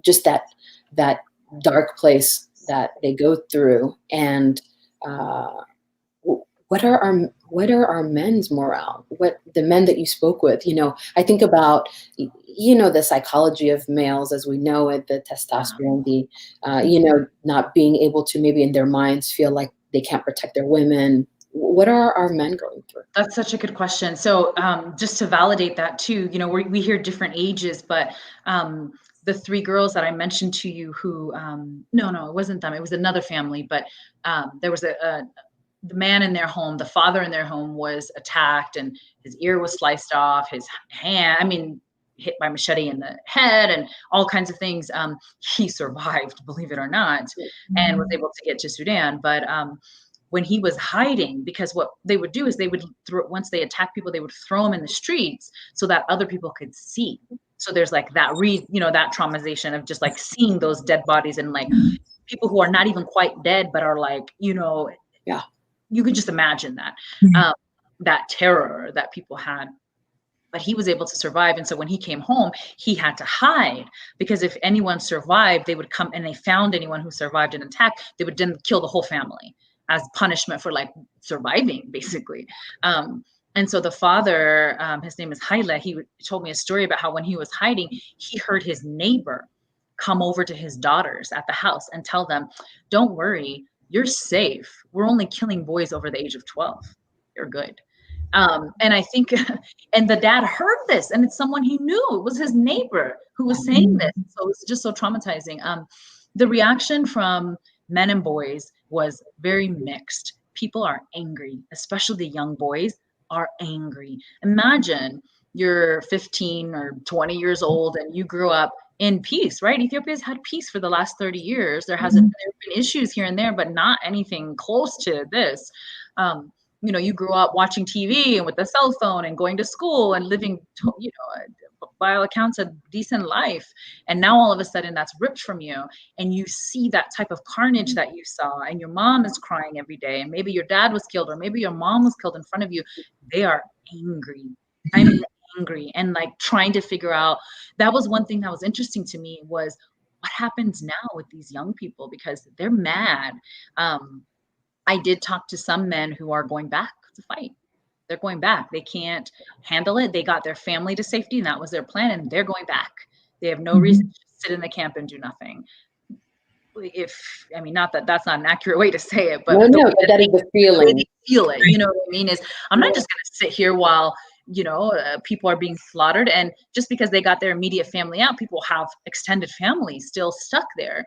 just that dark place that they go through. And what are our men's morale? What the men that you spoke with, I think about, the psychology of males as we know it, the testosterone, the, not being able to maybe in their minds feel like they can't protect their women. What are our men going through? That's such a good question. So just to validate that too, we hear different ages, but the 3 girls that I mentioned to you who, no, it wasn't them. It was another family, but there was the man in their home, the father in their home was attacked and his ear was sliced off, his hand, hit by machete in the head and all kinds of things. He survived, believe it or not, and was able to get to Sudan. But when he was hiding, because what they would do is they would once they attack people, they would throw them in the streets so that other people could see. So there's like that that traumatization of just like seeing those dead bodies and like people who are not even quite dead, but are like, yeah. You could just imagine that, that terror that people had. But he was able to survive. And so when he came home, he had to hide, because if anyone survived, they would come and they found anyone who survived an attack, they would then kill the whole family as punishment for like surviving, basically. And so the father, his name is Hilena, he told me a story about how when he was hiding, he heard his neighbor come over to his daughters at the house and tell them, don't worry, you're safe. We're only killing boys over the age of 12. You're good. And I think, and the dad heard this, and it's someone he knew. It was his neighbor who was saying this. So it's just so traumatizing. The reaction from men and boys was very mixed. People are angry, especially the young boys are angry. Imagine you're 15 or 20 years old and you grew up in peace, right? Ethiopia's had peace for the last 30 years. There hasn't been issues here and there, but not anything close to this. You grew up watching TV and with the cell phone and going to school and living, by all accounts, a decent life. And now all of a sudden that's ripped from you, and you see that type of carnage that you saw, and your mom is crying every day, and maybe your dad was killed, or maybe your mom was killed in front of you. They are angry. I mean, angry, and like trying to figure out. That was one thing that was interesting to me, was what happens now with these young people, because they're mad. I did talk to some men who are going back to fight. They're going back. They can't handle it. They got their family to safety, and that was their plan, and they're going back. They have no reason to sit in the camp and do nothing. Not that that's not an accurate way to say it, but no, but that is the feeling. They feel it. You know what I mean? Is I'm not just going to sit here while people are being slaughtered, and just because they got their immediate family out, people have extended families still stuck there.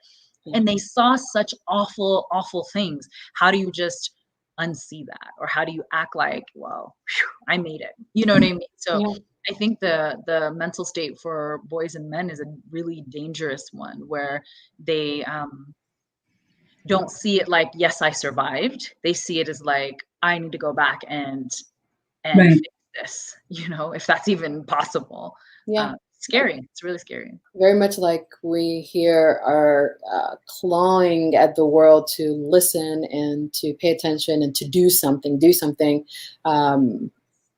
And they saw such awful, awful things. How do you just unsee that? Or how do you act like, well, whew, I made it? You know what I mean? So I think the mental state for boys and men is a really dangerous one, where they don't see it like, yes, I survived. They see it as like, I need to go back and fix this, if that's even possible. Yeah. scary. It's really scary. Very much like we here are clawing at the world to listen and to pay attention and to do something.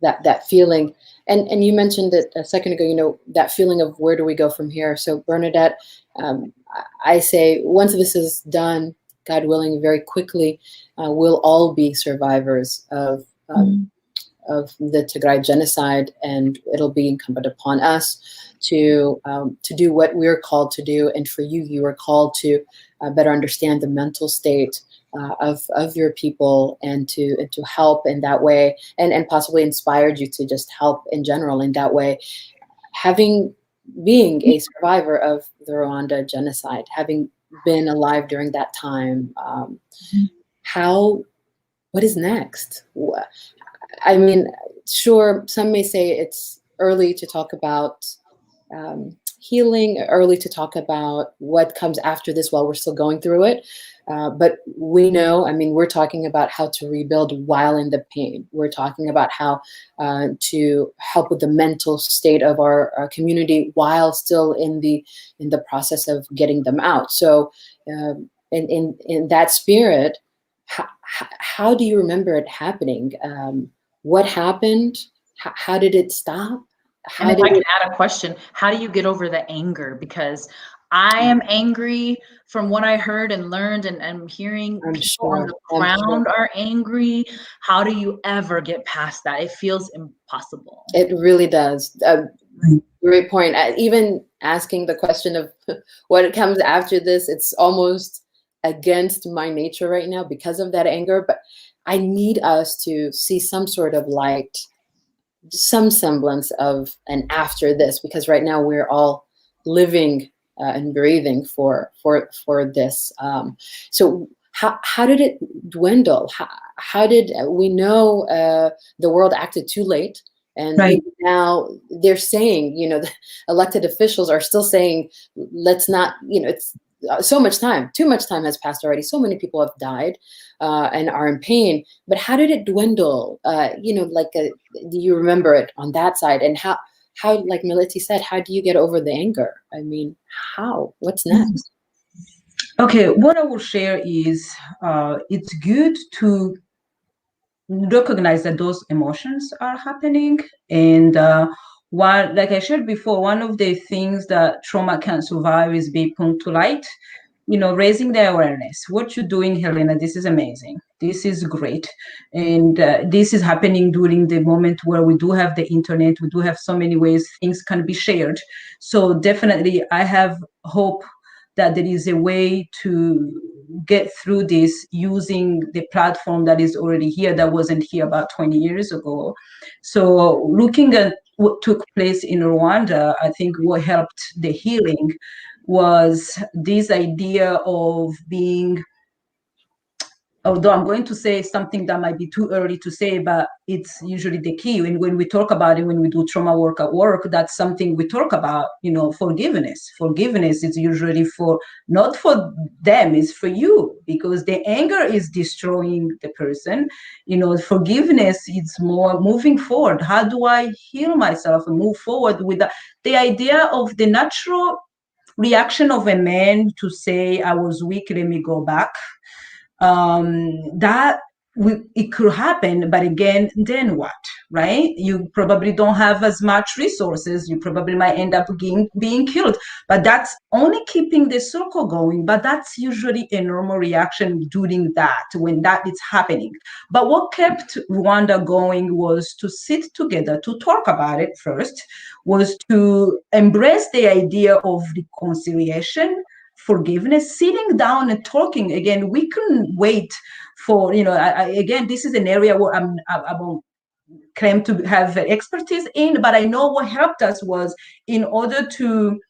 That feeling, and you mentioned it a second ago. You know, that feeling of where do we go from here? So Bernadette, I say once this is done, God willing, very quickly, we'll all be survivors of the Tigray genocide, and it'll be incumbent upon us to do what we're called to do. And for you, you are called to better understand the mental state of your people, and to help in that way, and possibly inspired you to just help in general in that way. Being a survivor of the Rwanda genocide, having been alive during that time, what is next? I mean, sure, some may say it's early to talk about healing, early to talk about what comes after this while we're still going through it. But we know, I mean, we're talking about how to rebuild while in the pain. We're talking about how to help with the mental state of our community while still in the process of getting them out. So in that spirit, how do you remember it happening? What happened? How did it stop? And if I can add a question, how do you get over the anger? Because I am angry from what I heard and learned, and I'm hearing people on the ground are angry. How do you ever get past that? It feels impossible. It really does. Great point. Even asking the question of what comes after this, it's almost against my nature right now because of that anger. But I need us to see some sort of light, some semblance of an after this, because right now we're all living and breathing for this. So how did it dwindle? How did we know the world acted too late? And now they're saying, you know, the elected officials are still saying, let's not, you know, it's too much time has passed already. So many people have died and are in pain. But how did it dwindle? You know, like, do you remember it on that side? And how, like Millete said, how do you get over the anger? I mean, how? What's next? Okay, what I will share is it's good to recognize that those emotions are happening. And like I shared before, one of the things that trauma can survive is being put to light, you know, raising the awareness. What you're doing, Hilena, this is amazing. This is great. And this is happening during the moment where we do have the internet. We do have so many ways things can be shared. So definitely I have hope that there is a way to get through this using the platform that is already here, that wasn't here about 20 years ago. So looking at what took place in Rwanda, I think what helped the healing was this idea of being, although I'm going to say something that might be too early to say, but it's usually the key. And when we talk about it, when we do trauma work at work, that's something we talk about, you know, forgiveness. Forgiveness is usually not for them, it's for you, because the anger is destroying the person. You know, forgiveness is more moving forward. How do I heal myself and move forward with the idea of the natural reaction of a man to say, I was weak, let me go back. It could happen, but again, then what, right? You probably don't have as much resources. You probably might end up being killed, but that's only keeping the circle going. But that's usually a normal reaction during that, when that is happening. But what kept Rwanda going was to sit together, to talk about it first, was to embrace the idea of reconciliation, forgiveness, sitting down and talking. Again, we couldn't wait for, you know, again, this is an area where I won't claim to have expertise in, but I know what helped us was, in order to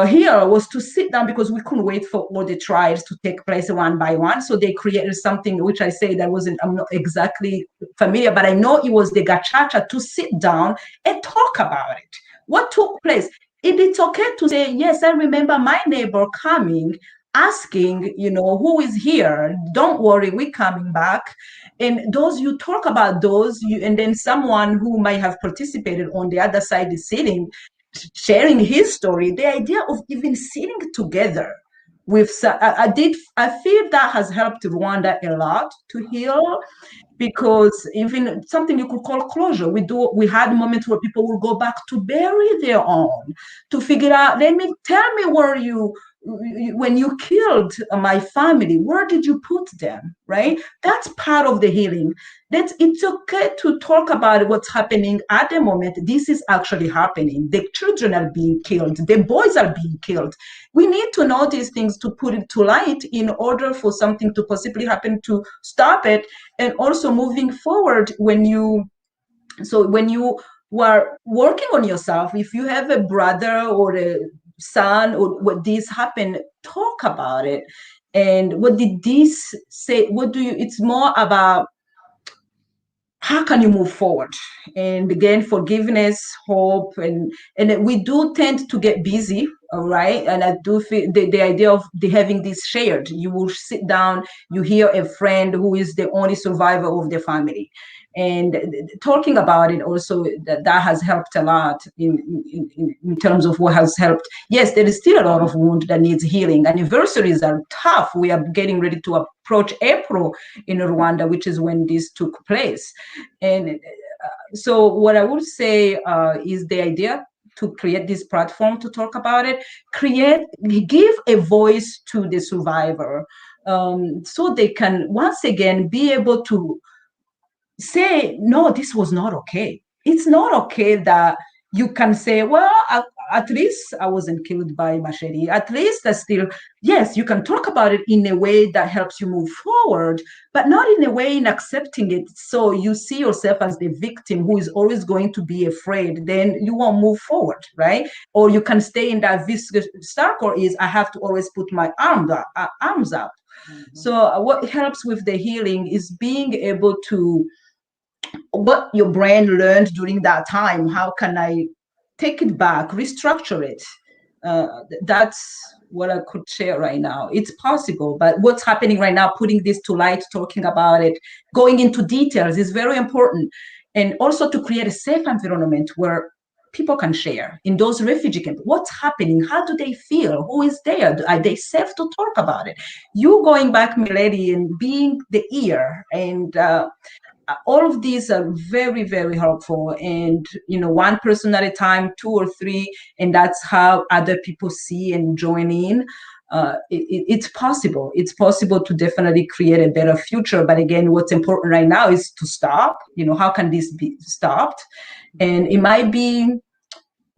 here was to sit down, because we couldn't wait for all the trials to take place one by one. So they created something which I say that I'm not exactly familiar, but I know it was the gachacha, to sit down and talk about it. What took place? It's okay to say, yes, I remember my neighbor coming, asking, you know, who is here? Don't worry, we're coming back. And those, you talk about those, and then someone who might have participated on the other side is sitting, sharing his story, the idea of even sitting together with, I feel that has helped Rwanda a lot to heal, because even something you could call closure. We had moments where people will go back to bury their own, to figure out, tell me where when you killed my family, where did you put them, right? That's part of the healing. It's okay to talk about what's happening at the moment. This is actually happening. The children are being killed. The boys are being killed. We need to know these things to put it to light in order for something to possibly happen to stop it. And also moving forward, when you were working on yourself, if you have a brother or a son or what this happened, talk about it. And what did this say? It's more about how can you move forward? And again, forgiveness, hope, and we do tend to get busy, all right? And I do feel the idea of having this shared. You will sit down, you hear a friend who is the only survivor of the family, and talking about it also, that has helped a lot in terms of what has helped. Yes, there is still a lot of wound that needs healing. Anniversaries are tough. We are getting ready to approach April in Rwanda, which is when this took place. And so what I would say is the idea to create this platform to talk about it, give a voice to the survivor, so they can once again be able to say, no, this was not okay. It's not okay that you can say, well, at least I wasn't killed by machete. At least I still, yes, you can talk about it in a way that helps you move forward, but not in a way in accepting it. So you see yourself as the victim who is always going to be afraid, then you won't move forward, right? Or you can stay in that vicious circle is, I have to always put my arms up. Mm-hmm. So what helps with the healing is being able to, what your brain learned during that time, how can I take it back, restructure it? That's what I could share right now. It's possible, but what's happening right now, putting this to light, talking about it, going into details is very important. And also to create a safe environment where people can share in those refugee camps. What's happening? How do they feel? Who is there? Are they safe to talk about it? You going back, Millete, and being the ear, and all of these are very, very helpful. And, one person at a time, 2 or 3, and that's how other people see and join in. It's possible. It's possible to definitely create a better future. But again, what's important right now is to stop. How can this be stopped? And it might be,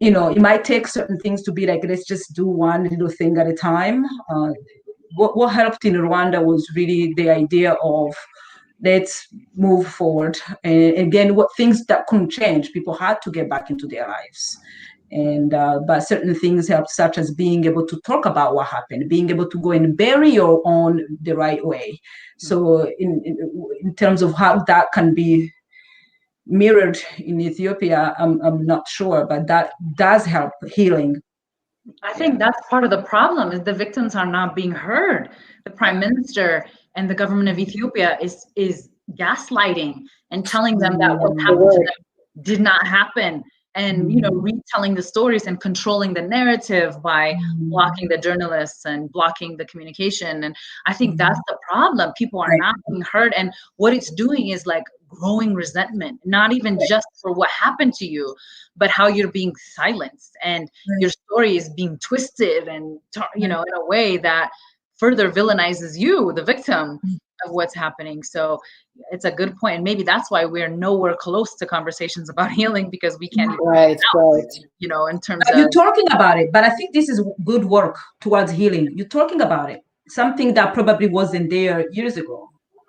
it might take certain things to be like, let's just do one little thing at a time. What helped in Rwanda was really the idea of, let's move forward. And again, what things that couldn't change, people had to get back into their lives. And but certain things helped, such as being able to talk about what happened, being able to go and bury your own the right way. So in terms of how that can be mirrored in Ethiopia, I'm not sure, but that does help healing. I think that's part of the problem, is the victims are not being heard. The Prime Minister and the government of Ethiopia is gaslighting and telling them that what happened to them did not happen, and retelling the stories and controlling the narrative by blocking the journalists and blocking the communication. And I think that's the problem. People are not being heard, and what it's doing is like growing resentment, not even just for what happened to you, but how you're being silenced and your story is being twisted and in a way that further villainizes you, the victim of what's happening. So it's a good point. And maybe that's why we're nowhere close to conversations about healing, because we can't even right. In terms of... You're talking about it, but I think this is good work towards healing. You're talking about it, something that probably wasn't there years ago.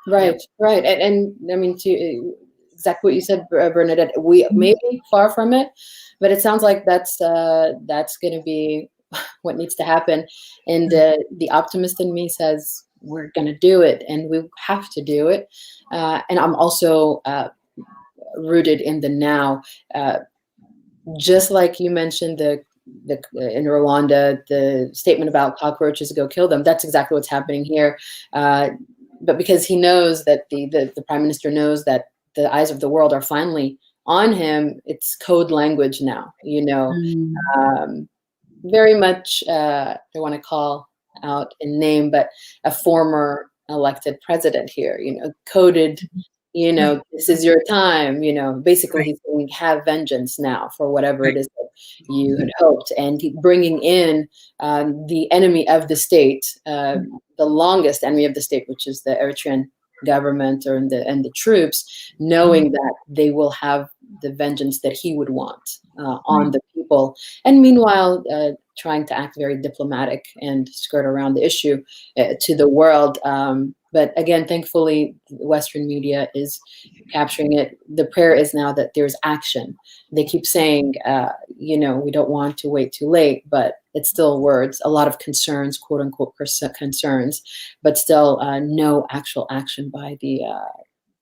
Right. And I mean, to exactly what you said, Bernadette, we may be far from it, but it sounds like that's going to be what needs to happen. And the optimist in me says we're going to do it, and we have to do it. And I'm also rooted in the now. Just like you mentioned, in Rwanda, the statement about cockroaches, go kill them. That's exactly what's happening here. But because he knows that the Prime Minister knows that the eyes of the world are finally on him, it's code language now, you know. Mm. Very much, I want to call out a name, but a former elected president here, you know, coded, you know, this is your time, you know, basically he's saying have vengeance now for whatever it is that you had hoped. And bringing in the enemy of the state, the longest enemy of the state, which is the Eritrean government or the troops, knowing that they will have the vengeance that he would want on the people. And meanwhile, trying to act very diplomatic and skirt around the issue to the world. But again, thankfully, Western media is capturing it. The prayer is now that there's action. They keep saying, you know, we don't want to wait too late, but it's still words, a lot of concerns, quote unquote, concerns, but still no actual action by the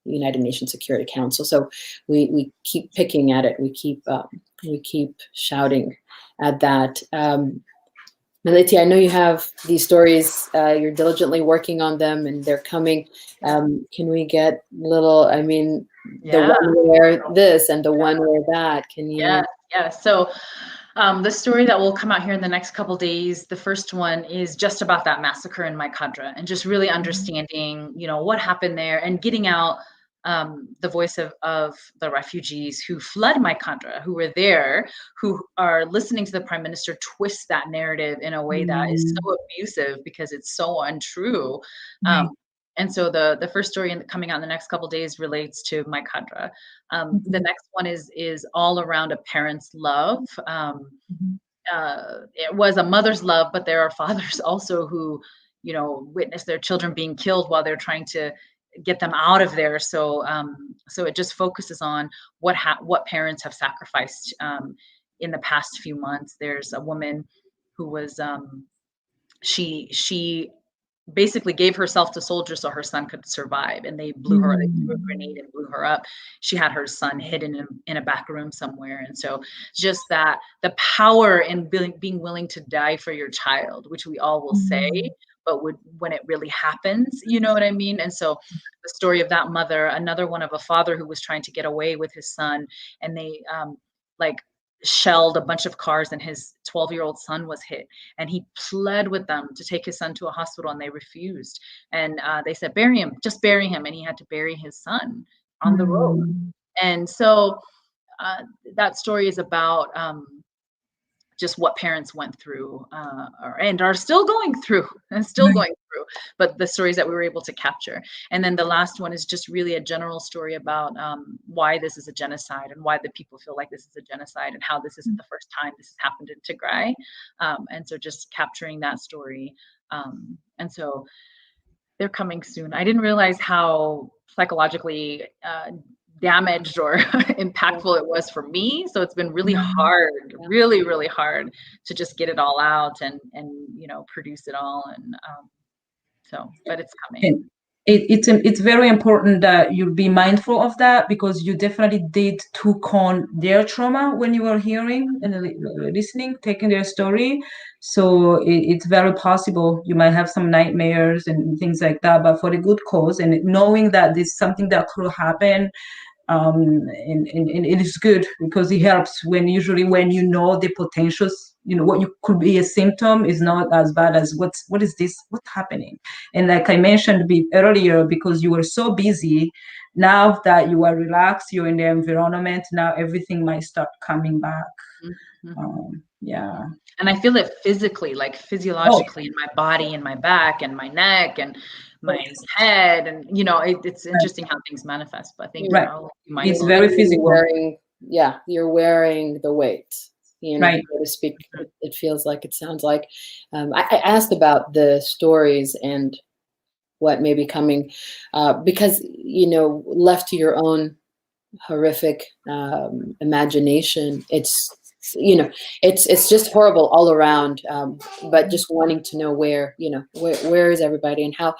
United Nations Security Council. So we keep picking at it. We keep shouting at that. Millete, I know you have these stories. You're diligently working on them, and they're coming. Can we get little? I mean, the one where this and the one where that. Can you? Yeah. So. The story that will come out here in the next couple days, the first one is just about that massacre in Kwitonda and just really understanding, you know, what happened there and getting out the voice of the refugees who fled Kwitonda, who were there, who are listening to the prime minister twist that narrative in a way that is so abusive because it's so untrue. And so the first story coming out in the next couple of days relates to Kwitonda. The next one is all around a parent's love. It was a mother's love, but there are fathers also who, you know, witness their children being killed while they're trying to get them out of there. So so it just focuses on what parents have sacrificed in the past few months. There's a woman who was she basically gave herself to soldiers so her son could survive, and they threw a grenade and blew her up. She had her son hidden in a back room somewhere. And so just that the power in being willing to die for your child, which we all will say, but when it really happens, you know what I mean? And so the story of that mother, another one of a father who was trying to get away with his son, and they shelled a bunch of cars, and his 12-year-old son was hit, and he pled with them to take his son to a hospital, and they refused. And they said, bury him, just bury him. And he had to bury his son on the road. And so that story is about just what parents went through and are still going through but the stories that we were able to capture. And then the last one is just really a general story about why this is a genocide and why the people feel like this is a genocide and how this isn't the first time this has happened in Tigray. And so just capturing that story. And so they're coming soon. I didn't realize how psychologically damaged or impactful it was for me. So it's been really hard, really hard to just get it all out and you know, produce it all. And so, but it's coming. It's very important that you be mindful of that, because you definitely took on their trauma when you were hearing and listening, taking their story. So it's very possible you might have some nightmares and things like that, but for the good cause, and knowing that this is something that could happen. And it is good because it helps when you know the potentials, you know, what you could be a symptom is not as bad as what is this, what's happening. And like I mentioned earlier, because you were so busy, now that you are relaxed, you're in the environment, now everything might start coming back. And I feel it physically, like physiologically in my body and my back and my neck and my head. And, you know, it's interesting how things manifest, but I think it's very physical. You're wearing the weight, you know, so to speak. It feels like, it sounds like. I asked about the stories and what may be coming because, you know, left to your own horrific imagination, it's, you know, it's just horrible all around. But just wanting to know where, you know, where is everybody and how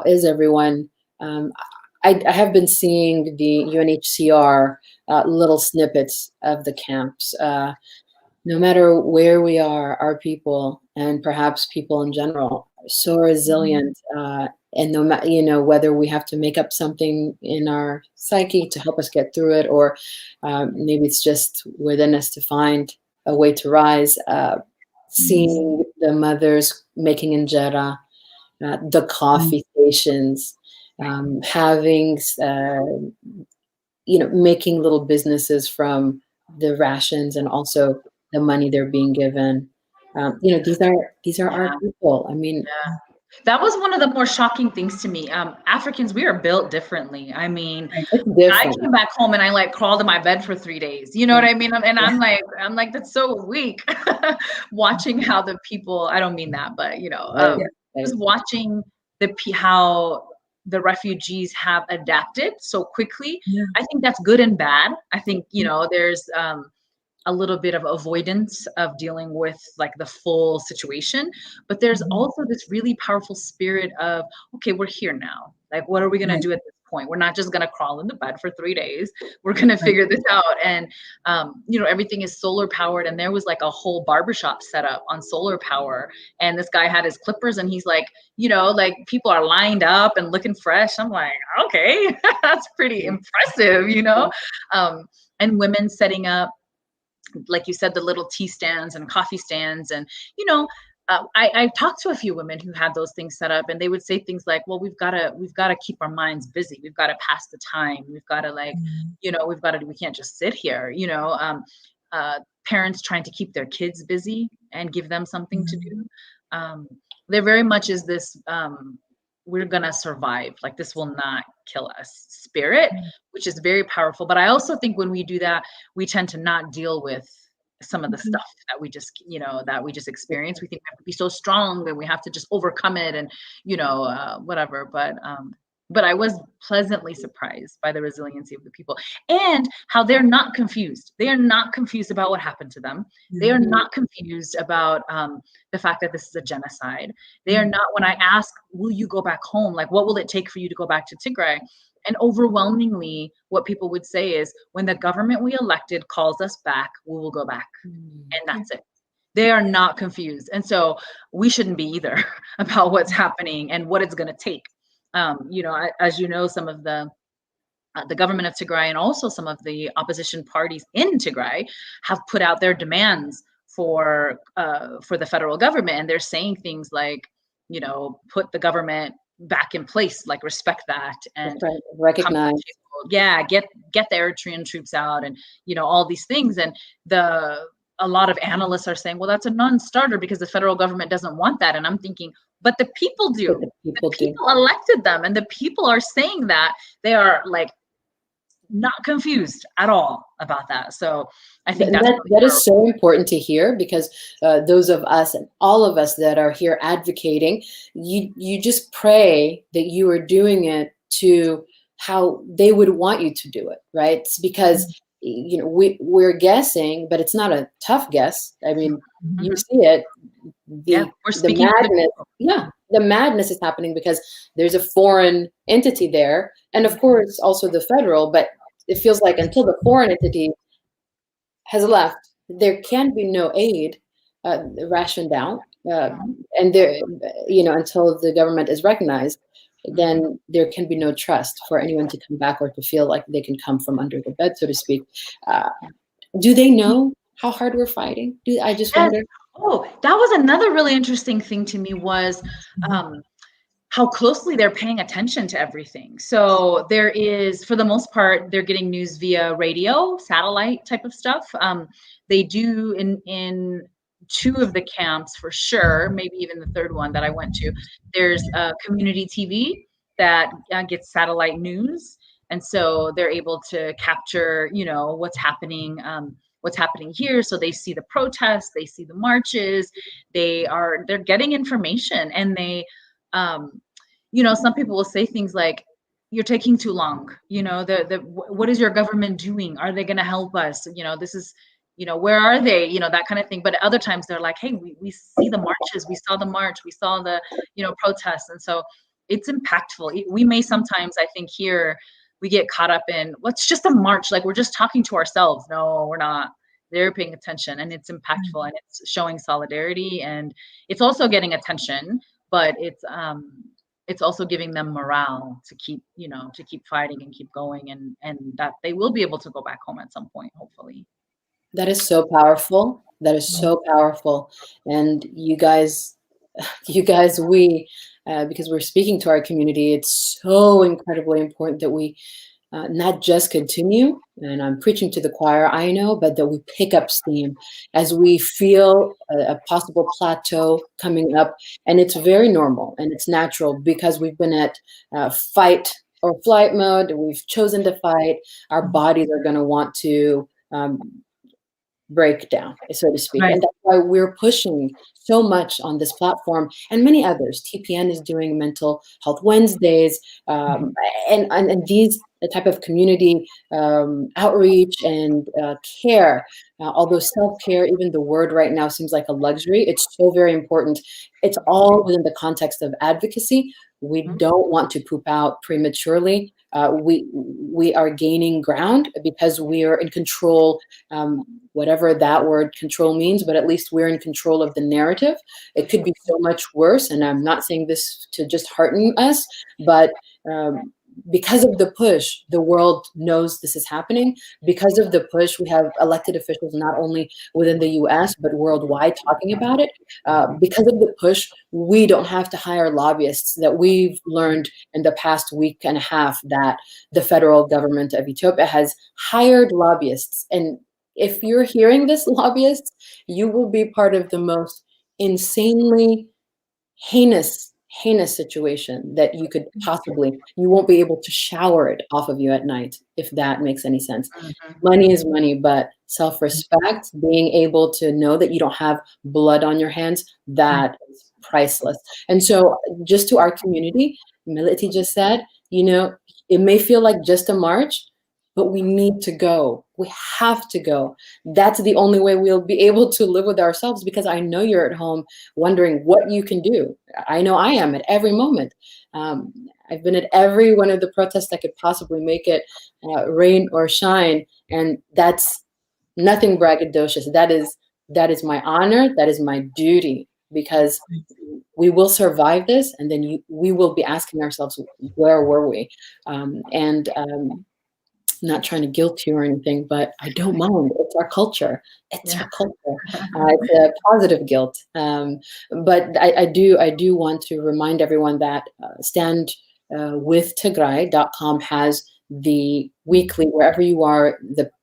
is everyone? I have been seeing the UNHCR little snippets of the camps. No matter where we are, our people and perhaps people in general so resilient, and no matter, you know, whether we have to make up something in our psyche to help us get through it, or maybe it's just within us to find a way to rise. Seeing the mothers making injera, the coffee stations, having, you know, making little businesses from the rations and also the money they're being given. You know, these are our people. I mean, that was one of the more shocking things to me. Africans, we are built differently. I mean, I came back home and I like crawled in my bed for 3 days. You know what I mean? And I'm like, that's so weak. Watching how the people, I don't mean that, but you know, just watching how the refugees have adapted so quickly. I think that's good and bad. I think, you know, there's a little bit of avoidance of dealing with like the full situation, but there's also this really powerful spirit of, okay, we're here now. Like, what are we going to do at this point? We're not just going to crawl in the bed for 3 days. We're going to figure this out. And, you know, everything is solar powered. And there was like a whole barbershop set up on solar power. And this guy had his clippers and he's like, you know, like people are lined up and looking fresh. I'm like, okay, that's pretty impressive, you know? And women setting up, like you said, the little tea stands and coffee stands. And, you know, I talked to a few women who had those things set up, and they would say things like, well, we've got to keep our minds busy. We've got to pass the time. We've got to like, you know, we can't just sit here, you know, parents trying to keep their kids busy and give them something to do. There very much is this, we're going to survive. Like, this will not kill us spirit, which is very powerful. But I also think when we do that, we tend to not deal with some of the stuff that we just, you know, that we just experience. We think we have to be so strong and we have to just overcome it and, you know, whatever. But I was pleasantly surprised by the resiliency of the people and how they're not confused. They are not confused about what happened to them. They are not confused about the fact that this is a genocide. They are not, when I ask, will you go back home? Like, what will it take for you to go back to Tigray? And overwhelmingly, what people would say is, when the government we elected calls us back, we will go back. And that's it. They are not confused. And so we shouldn't be either about what's happening and what it's going to take. You know, as you know, some of the government of Tigray and also some of the opposition parties in Tigray have put out their demands for the federal government. And they're saying things like, you know, put the government back in place, like respect that and recognize. Get the Eritrean troops out and, you know, all these things. And a lot of analysts are saying, well, that's a non-starter because the federal government doesn't want that. And I'm thinking, but the people do. The people elected them, and the people are saying that. They are like not confused at all about that. So I think that is so important to hear, because those of us and all of us that are here advocating, you just pray that you are doing it to how they would want you to do it, right? It's because you know, we're guessing, but it's not a tough guess. I mean, you see it. The madness, the madness is happening because there's a foreign entity there, and of course also the federal. But it feels like until the foreign entity has left, there can be no aid rationed out, and there, you know, until the government is recognized, then there can be no trust for anyone to come back or to feel like they can come from under the bed, so to speak. Do they know how hard we're fighting? I just wonder. Oh, that was another really interesting thing to me was how closely they're paying attention to everything. So there is, for the most part, they're getting news via radio, satellite type of stuff. They do in 2 of the camps for sure, maybe even the 3rd one that I went to. There's community TV that gets satellite news. And so they're able to capture, you know, what's happening here. So they see the protests, they see the marches, they're getting information. And they, you know, some people will say things like, you're taking too long. You know, what is your government doing? Are they going to help us? You know, this is, you know, where are they? You know, that kind of thing. But other times they're like, hey, we see the marches, we saw the march, we saw the, you know, protests. And so it's impactful. We may sometimes, I think here, we get caught up in what's just a march. Like, we're just talking to ourselves. No, we're not. They're paying attention, and it's impactful, and it's showing solidarity, and it's also getting attention but it's also giving them morale to keep, to keep fighting and keep going, and that they will be able to go back home at some point, hopefully. That is so powerful. That is so powerful. And you guys, because we're speaking to our community, it's so incredibly important that we not just continue, and I'm preaching to the choir, I know, but that we pick up steam as we feel a possible plateau coming up. And it's very normal and it's natural because we've been at fight or flight mode. We've chosen to fight. Our bodies are going to want to break down, so to speak. Right. And that's why we're pushing so much on this platform, and many others. TPN is doing Mental Health Wednesdays, and these type of community outreach and care. Although self-care, even the word right now seems like a luxury, it's so very important. It's all within the context of advocacy. We don't want to poop out prematurely. We are gaining ground because we are in control, whatever that word control means, but at least we're in control of the narrative. It could be so much worse, and I'm not saying this to just hearten us, but because of the push, the world knows this is happening. Because of the push, we have elected officials not only within the US, but worldwide talking about it. Because of the push, we don't have to hire lobbyists. That we've learned in the past week and a half that the federal government of Ethiopia has hired lobbyists. And if you're hearing this, lobbyists, you will be part of the most insanely heinous situation that you could possibly, you won't be able to shower it off of you at night, if that makes any sense. Money is money, but self-respect, being able to know that you don't have blood on your hands, that is priceless. And so just to our community, Millete just said, it may feel like just a march, but we need to go. We have to go. That's the only way we'll be able to live with ourselves, because I know you're at home wondering what you can do. I know I am at every moment. I've been at every one of the protests I could possibly make it, rain or shine, and that's nothing braggadocious. That is my honor. That is my duty, because we will survive this, and then we will be asking ourselves, where were we? Not trying to guilt you or anything, but I don't mind. It's our culture. It's our culture. It's a positive guilt. But I do want to remind everyone that standwithtigray.com has the weekly, wherever you are,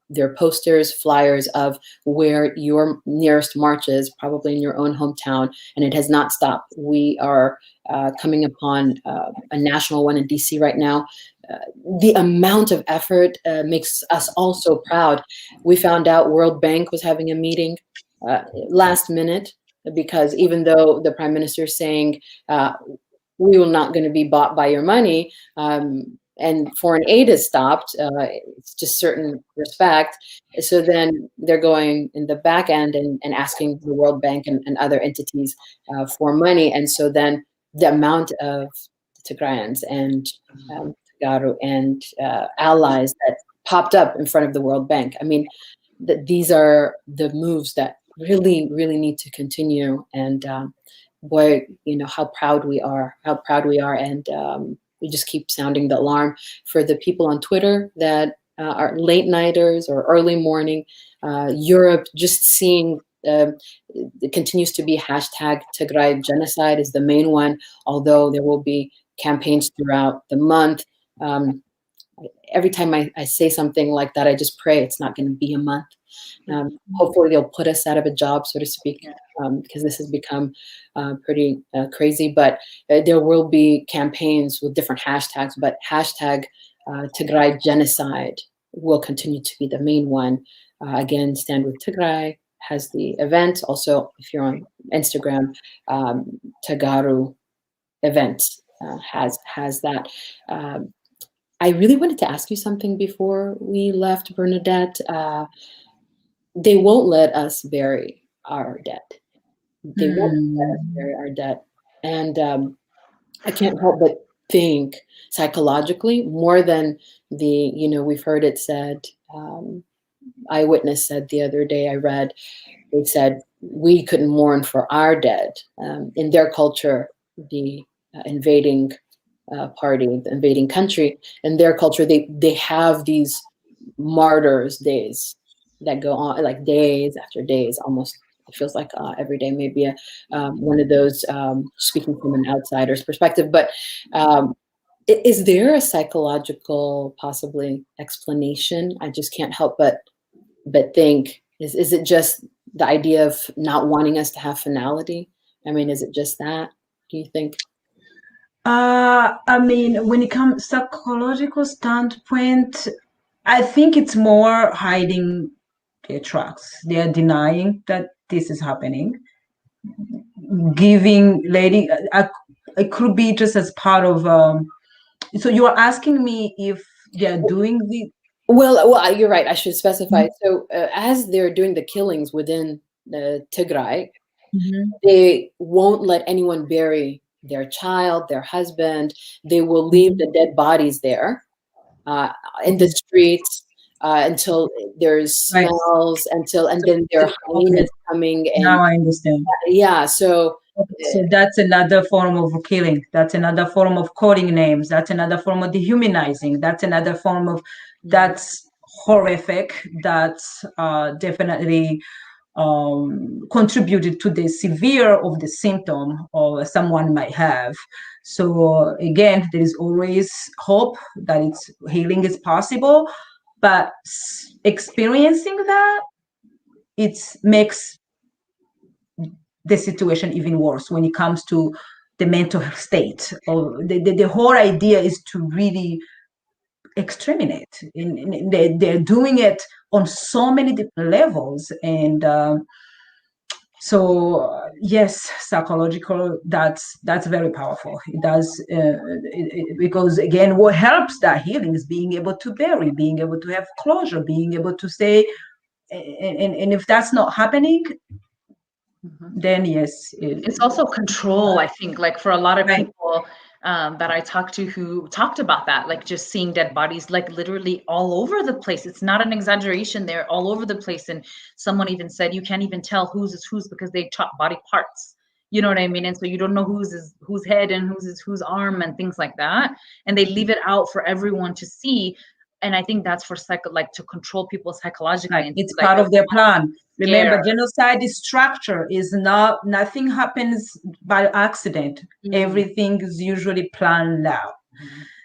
there are posters, flyers of where your nearest march is, probably in your own hometown, and it has not stopped. We are coming upon a national one in DC right now. The amount of effort makes us all so proud. We found out World Bank was having a meeting last minute, because even though the Prime Minister is saying we will not going to be bought by your money, and foreign aid is stopped, it's just certain respect. So then they're going in the back end and asking the World Bank and other entities for money. And so then the amount of Tigrayans and Garu and allies that popped up in front of the World Bank. I mean, these are the moves that really, really need to continue. And boy, how proud we are, and we just keep sounding the alarm for the people on Twitter that are late nighters or early morning. Europe, just seeing it continues to be hashtag Tigray genocide is the main one, although there will be campaigns throughout the month. Every time I say something like that, I just pray it's not going to be a month. Hopefully they'll put us out of a job, so to speak, because this has become pretty crazy. But there will be campaigns with different hashtags, but hashtag Tigray genocide will continue to be the main one. Again, Stand With Tigray has the event. Also, if you're on Instagram, Tagaru events has that. I really wanted to ask you something before we left, Bernadette. They won't let us bury our dead. They won't let us bury our dead. And I can't help but think psychologically, more than we've heard it said, Eyewitness said the other day I read, they said, we couldn't mourn for our dead. In their culture, the invading party, the invading country. In their culture, they have these martyrs days that go on, like days after days, almost. It feels like every day may be one of those, speaking from an outsider's perspective. But is there a psychological, possibly, explanation? I just can't help but think, is it just the idea of not wanting us to have finality? I mean, is it just that, do you think? I mean, when it comes psychological standpoint, I think it's more hiding their tracks. They are denying that this is happening. It could be just as part of. So you are asking me if they are doing the. Well, you're right. I should specify. So as they're doing the killings within the Tigray, they won't let anyone bury their child, their husband. They will leave the dead bodies there in the streets until there's smells, and then there are hyenas coming. And now I understand. Yeah, so that's another form of killing. That's another form of calling names. That's another form of dehumanizing. That's another form of that's horrific. That's definitely contributed to the severe of the symptom or someone might have. So again, there is always hope that healing is possible, but experiencing that, it makes the situation even worse when it comes to the mental state. Or the whole idea is to really exterminate. They're doing it on so many different levels, and so yes, psychological. That's very powerful. It does because again, what helps that healing is being able to bury, being able to have closure, being able to say, and if that's not happening, then yes, it's also control. I think, like for a lot of people that I talked to who talked about that, like just seeing dead bodies, like literally all over the place. It's not an exaggeration. They're all over the place. And someone even said, you can't even tell whose is whose because they chop body parts. You know what I mean? And so you don't know whose head and whose arm and things like that. And they leave it out for everyone to see. And I think that's for to control people psychologically. Right. It's part of their plan. Remember, genocide is structure. Nothing happens by accident. Everything is usually planned out.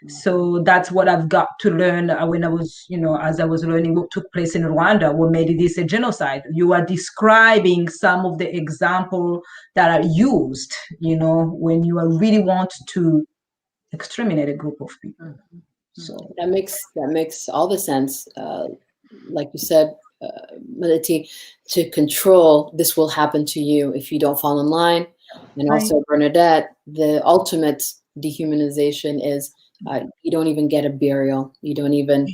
So that's what I've got to learn when I was, as I was learning what took place in Rwanda, what made this a genocide. You are describing some of the examples that are used, when you are really want to exterminate a group of people. So that makes all the sense. Like you said, Millete, to control, this will happen to you if you don't fall in line. And also, Bernadette, the ultimate dehumanization is you don't even get a burial. You don't even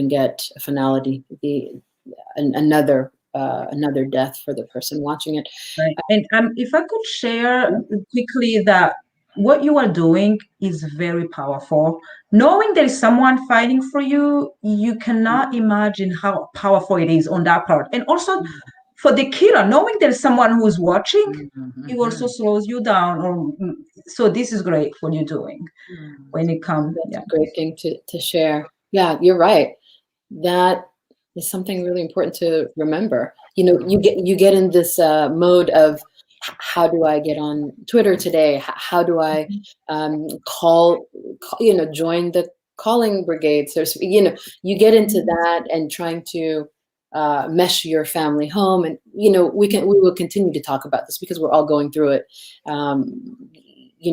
get a finality. Another death for the person watching it. Right. And if I could share quickly that what you are doing is very powerful. Knowing there is someone fighting for you, you cannot imagine how powerful it is on that part. And also for the killer, knowing there is someone who is watching, it also slows you down. So this is great what you're doing when it comes. That's a great thing to share. Yeah, you're right. That is something really important to remember. You get in this mode of, how do I get on Twitter today? How do I join the calling brigades? You get into that and trying to mesh your family home, and we will continue to talk about this because we're all going through it.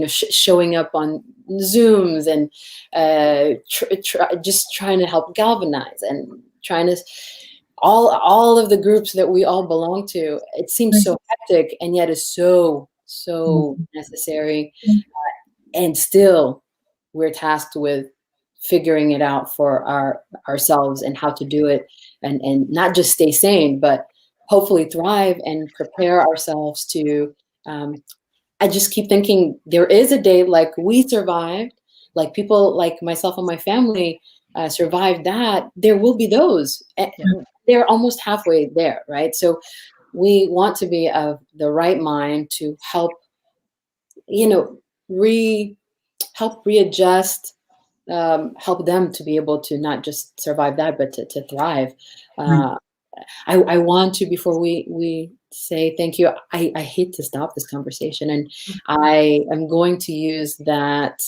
Showing up on Zooms and just trying to help galvanize and trying to. All of the groups that we all belong to, it seems so hectic, and yet is so necessary. And still, we're tasked with figuring it out for ourselves and how to do it, and not just stay sane, but hopefully thrive and prepare ourselves to. I just keep thinking there is a day like we survived, like people like myself and my family survived that. There will be those. They're almost halfway there, right? So we want to be of the right mind to help help readjust, help them to be able to not just survive that, but to thrive. I want to, before we say thank you, I hate to stop this conversation, and I am going to use that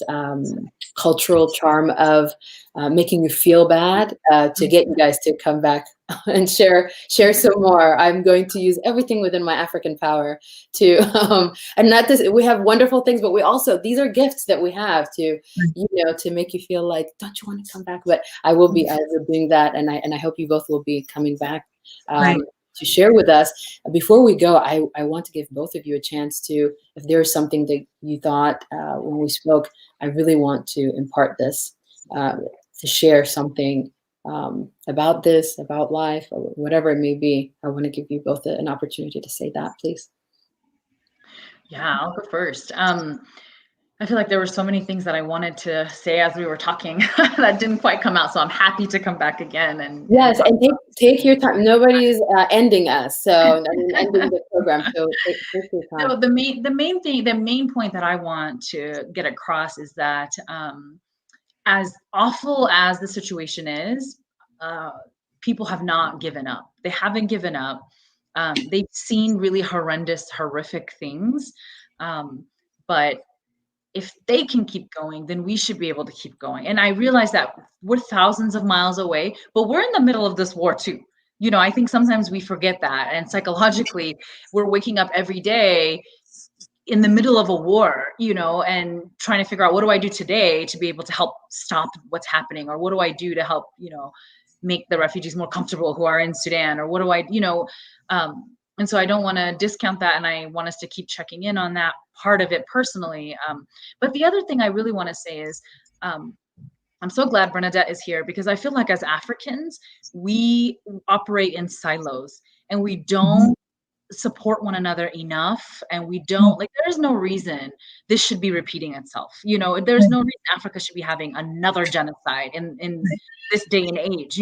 cultural charm of making you feel bad to get you guys to come back and share some more. I'm going to use everything within my African power to, and not this, we have wonderful things, but we also, these are gifts that we have to, to make you feel like, don't you want to come back? But I will be doing that, and I hope you both will be coming back to share with us. Before we go, I want to give both of you a chance to, if there's something that you thought when we spoke, I really want to impart this, to share something about this, about life, or whatever it may be. I want to give you both an opportunity to say that, please. Yeah, I'll go first. I feel like there were so many things that I wanted to say as we were talking that didn't quite come out. So I'm happy to come back again. And yes, and take your time. Nobody's ending us, so I mean, ending the program. So take your time. So the main point that I want to get across is that as awful as the situation is, people have not given up. They haven't given up. They've seen really horrific things, but if they can keep going, then we should be able to keep going. And I realize that we're thousands of miles away, but we're in the middle of this war too. I think sometimes we forget that. And psychologically, we're waking up every day in the middle of a war, and trying to figure out, what do I do today to be able to help stop what's happening? Or what do I do to help, make the refugees more comfortable who are in Sudan? Or what do I, and so I don't want to discount that. And I want us to keep checking in on that part of it personally. But the other thing I really want to say is, I'm so glad Bernadette is here, because I feel like as Africans, we operate in silos and we don't support one another enough. And we don't, there's no reason this should be repeating itself. There's no reason Africa should be having another genocide in this day and age,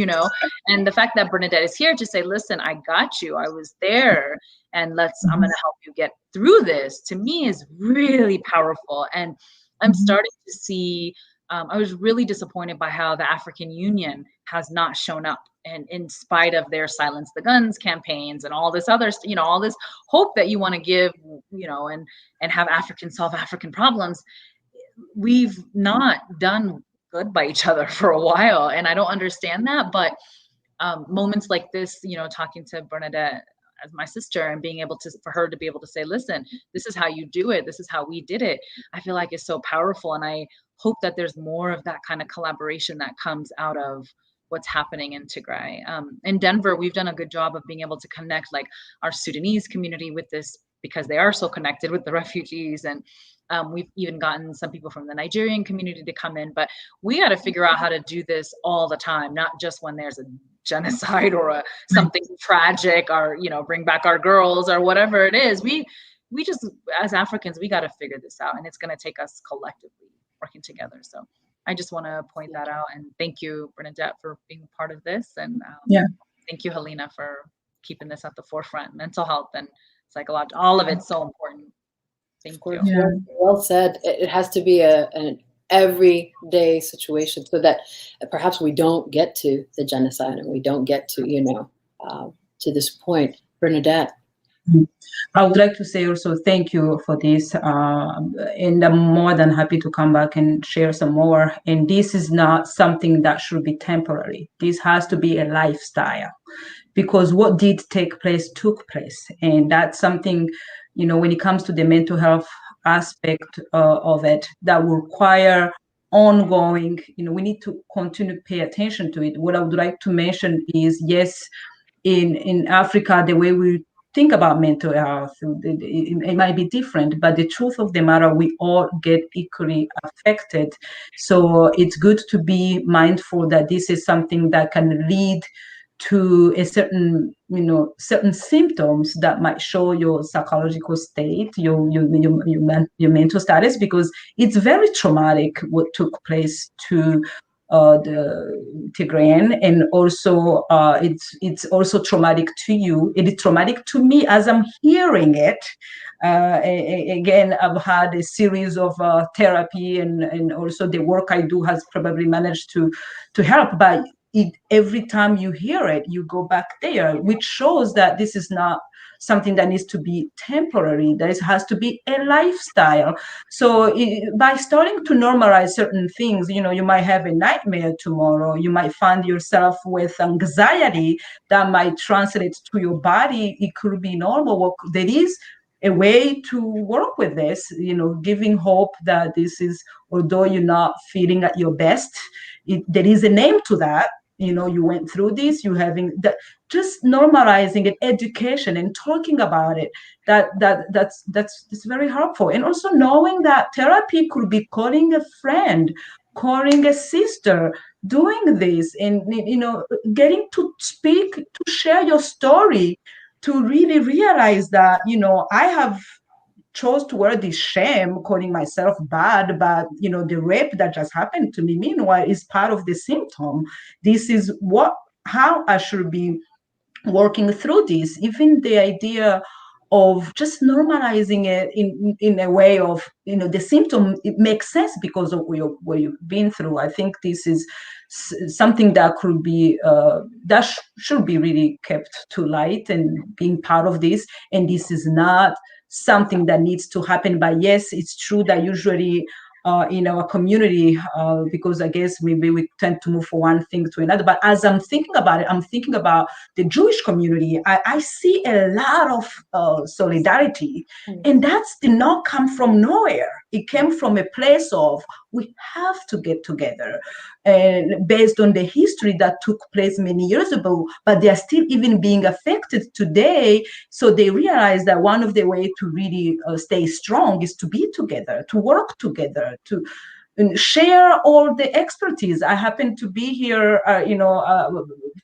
and the fact that Bernadette is here to say, listen, I got you, I was there, and I'm going to help you get through this, to me is really powerful. And I'm starting to see, I was really disappointed by how the African Union has not shown up, and in spite of their Silence the Guns campaigns and all this other, all this hope that you want to give, and have Africans solve African problems, we've not done good by each other for a while. And I don't understand that. But moments like this, talking to Bernadette as my sister, and being able to, for her to be able to say, listen, this is how you do it, this is how we did it, I feel like is so powerful. And I hope that there's more of that kind of collaboration that comes out of what's happening in Tigray. In Denver, we've done a good job of being able to connect our Sudanese community with this, because they are so connected with the refugees. And we've even gotten some people from the Nigerian community to come in, but we got to figure out how to do this all the time, not just when there's a genocide or something tragic, or, bring back our girls or whatever it is. We just, as Africans, we got to figure this out, and it's going to take us collectively working together. So I just want to point that out, and thank you, Bernadette, for being part of this. And thank you, Hilena, for keeping this at the forefront. Mental health and psychological, all of it's so important. Thank you. Yeah. Well said. It has to be an everyday situation, so that perhaps we don't get to the genocide, and we don't get to, to this point. Bernadette. I would like to say also thank you for this, and I'm more than happy to come back and share some more. And this is not something that should be temporary. This has to be a lifestyle, because what did take place took place. And that's something, when it comes to the mental health aspect of it, that will require ongoing, we need to continue to pay attention to it. What I would like to mention is, yes, in Africa, the way we think about mental health, it might be different, but the truth of the matter, we all get equally affected. So it's good to be mindful that this is something that can lead to a certain symptoms that might show your psychological state, your mental status, because it's very traumatic what took place to the Tigrayan, and also it's also traumatic to you. It is traumatic to me as I'm hearing it. Again, I've had a series of therapy, and also the work I do has probably managed to help. But every time you hear it, you go back there, which shows that this is not something that needs to be temporary. There has to be a lifestyle. So by starting to normalize certain things, you might have a nightmare tomorrow. You might find yourself with anxiety that might translate to your body. It could be normal. There is a way to work with this, giving hope that this is, although you're not feeling at your best, there is a name to that. You went through this, you having that, just normalizing it, education and talking about it, that's very helpful. And also knowing that therapy could be calling a friend, calling a sister, doing this, and getting to speak, to share your story, to really realize that I have chose to wear this shame, calling myself bad, but the rape that just happened to me, meanwhile, is part of the symptom. This is how I should be working through this. Even the idea of just normalizing it in a way of the symptom, it makes sense because of what you've been through. I think this is something that could be should be really kept to light and being part of this. And this is not something that needs to happen. But yes, it's true that usually in our community, because I guess maybe we tend to move from one thing to another. But as I'm thinking about it, I'm thinking about the Jewish community. I see a lot of solidarity, and that did not come from nowhere. It came from a place of, we have to get together, and based on the history that took place many years ago, but they are still even being affected today. So they realize that one of the ways to really stay strong is to be together, to work together, to share all the expertise. I happen to be here,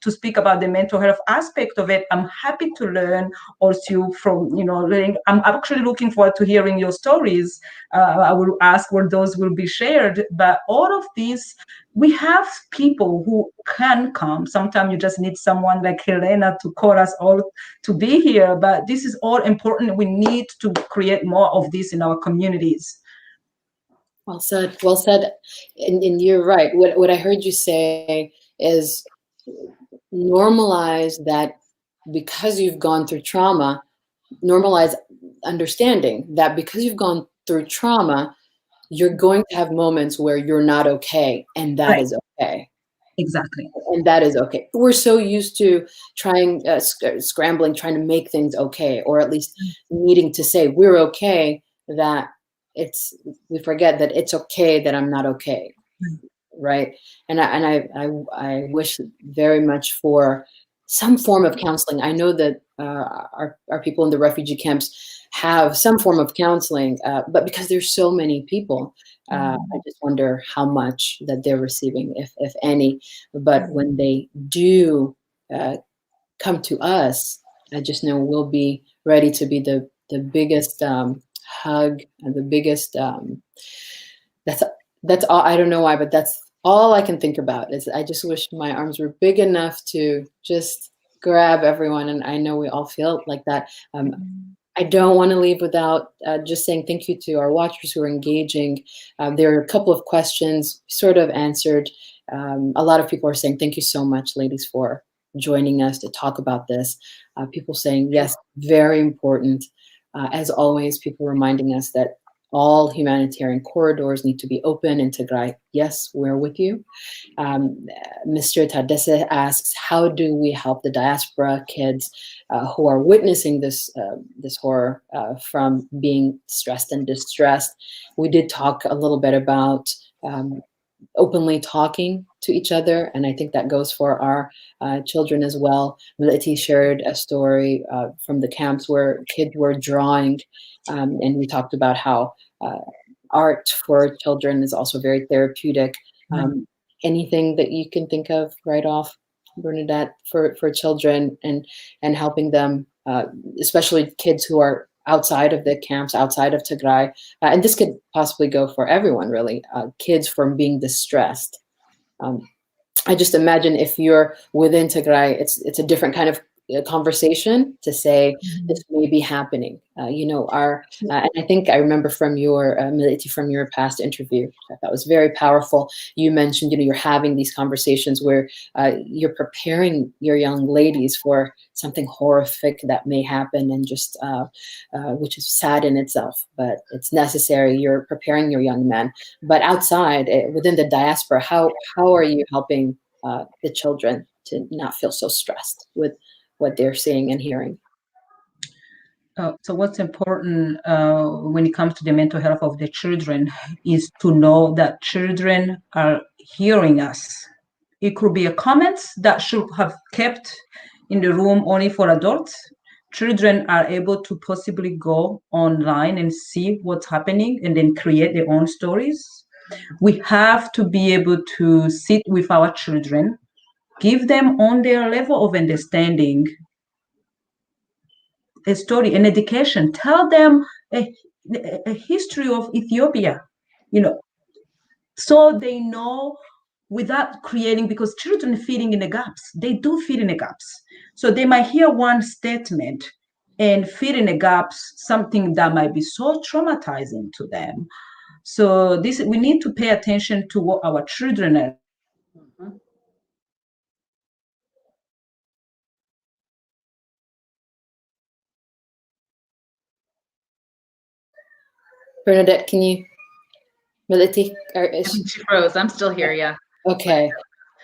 to speak about the mental health aspect of it. I'm happy to learn also from, learning. I'm actually looking forward to hearing your stories. I will ask where those will be shared. But all of these, we have people who can come. Sometimes you just need someone like Hilena to call us all to be here. But this is all important. We need to create more of this in our communities. Well said. Well said. And you're right. What I heard you say is normalize that because you've gone through trauma, normalize understanding that because you've gone through trauma, you're going to have moments where you're not okay, and that is okay. Exactly. And that is okay. We're so used to trying, scrambling, trying to make things okay, or at least needing to say we're okay, that we forget that it's okay that I'm not okay, right? And I wish very much for some form of counseling. I know that our people in the refugee camps have some form of counseling, but because there's so many people, I just wonder how much that they're receiving, if any. But when they do come to us, I just know we'll be ready to be the biggest hug and the biggest that's all. I don't know why, but that's all I can think about. Is I just wish my arms were big enough to just grab everyone, and I know we all feel like that. I don't want to leave without just saying thank you to our watchers who are engaging. There are a couple of questions sort of answered. A lot of people are saying thank you so much, ladies, for joining us to talk about this. People saying yes, very important. As always, people reminding us that all humanitarian corridors need to be open in Tigray. Yes, we're with you. Mr. Tadesse asks, how do we help the diaspora kids who are witnessing this horror from being stressed and distressed? We did talk a little bit about openly talking to each other, and I think that goes for our children as well. Millete shared a story from the camps where kids were drawing, and we talked about how art for children is also very therapeutic. Anything that you can think of right off, Bernadette, for children and helping them, especially kids who are outside of the camps, outside of Tigray, and this could possibly go for everyone, really, kids from being distressed. I just imagine if you're within Tigray, it's a different kind of a conversation to say this may be happening. You know, and I think I remember from your Millete, from your past interview, that was very powerful. You mentioned, you know, you're having these conversations where you're preparing your young ladies for something horrific that may happen, and just which is sad in itself, but it's necessary. You're preparing your young men. But outside, within the diaspora, how are you helping the children to not feel so stressed with what they're seeing and hearing? So what's important when it comes to the mental health of the children is to know that children are hearing us. It could be a comment that should have kept in the room only for adults. Children are able to possibly go online and see what's happening and then create their own stories. We have to be able to sit with our children, give them on their level of understanding a story, an education, tell them a history of Ethiopia, you know, so they know without creating, because children feeding in the gaps, they do feed in the gaps. So they might hear one statement and feed in the gaps something that might be so traumatizing to them. So we need to pay attention to what our children are. Bernadette, can you, Millete? I think she froze. I'm still here, yeah. Okay.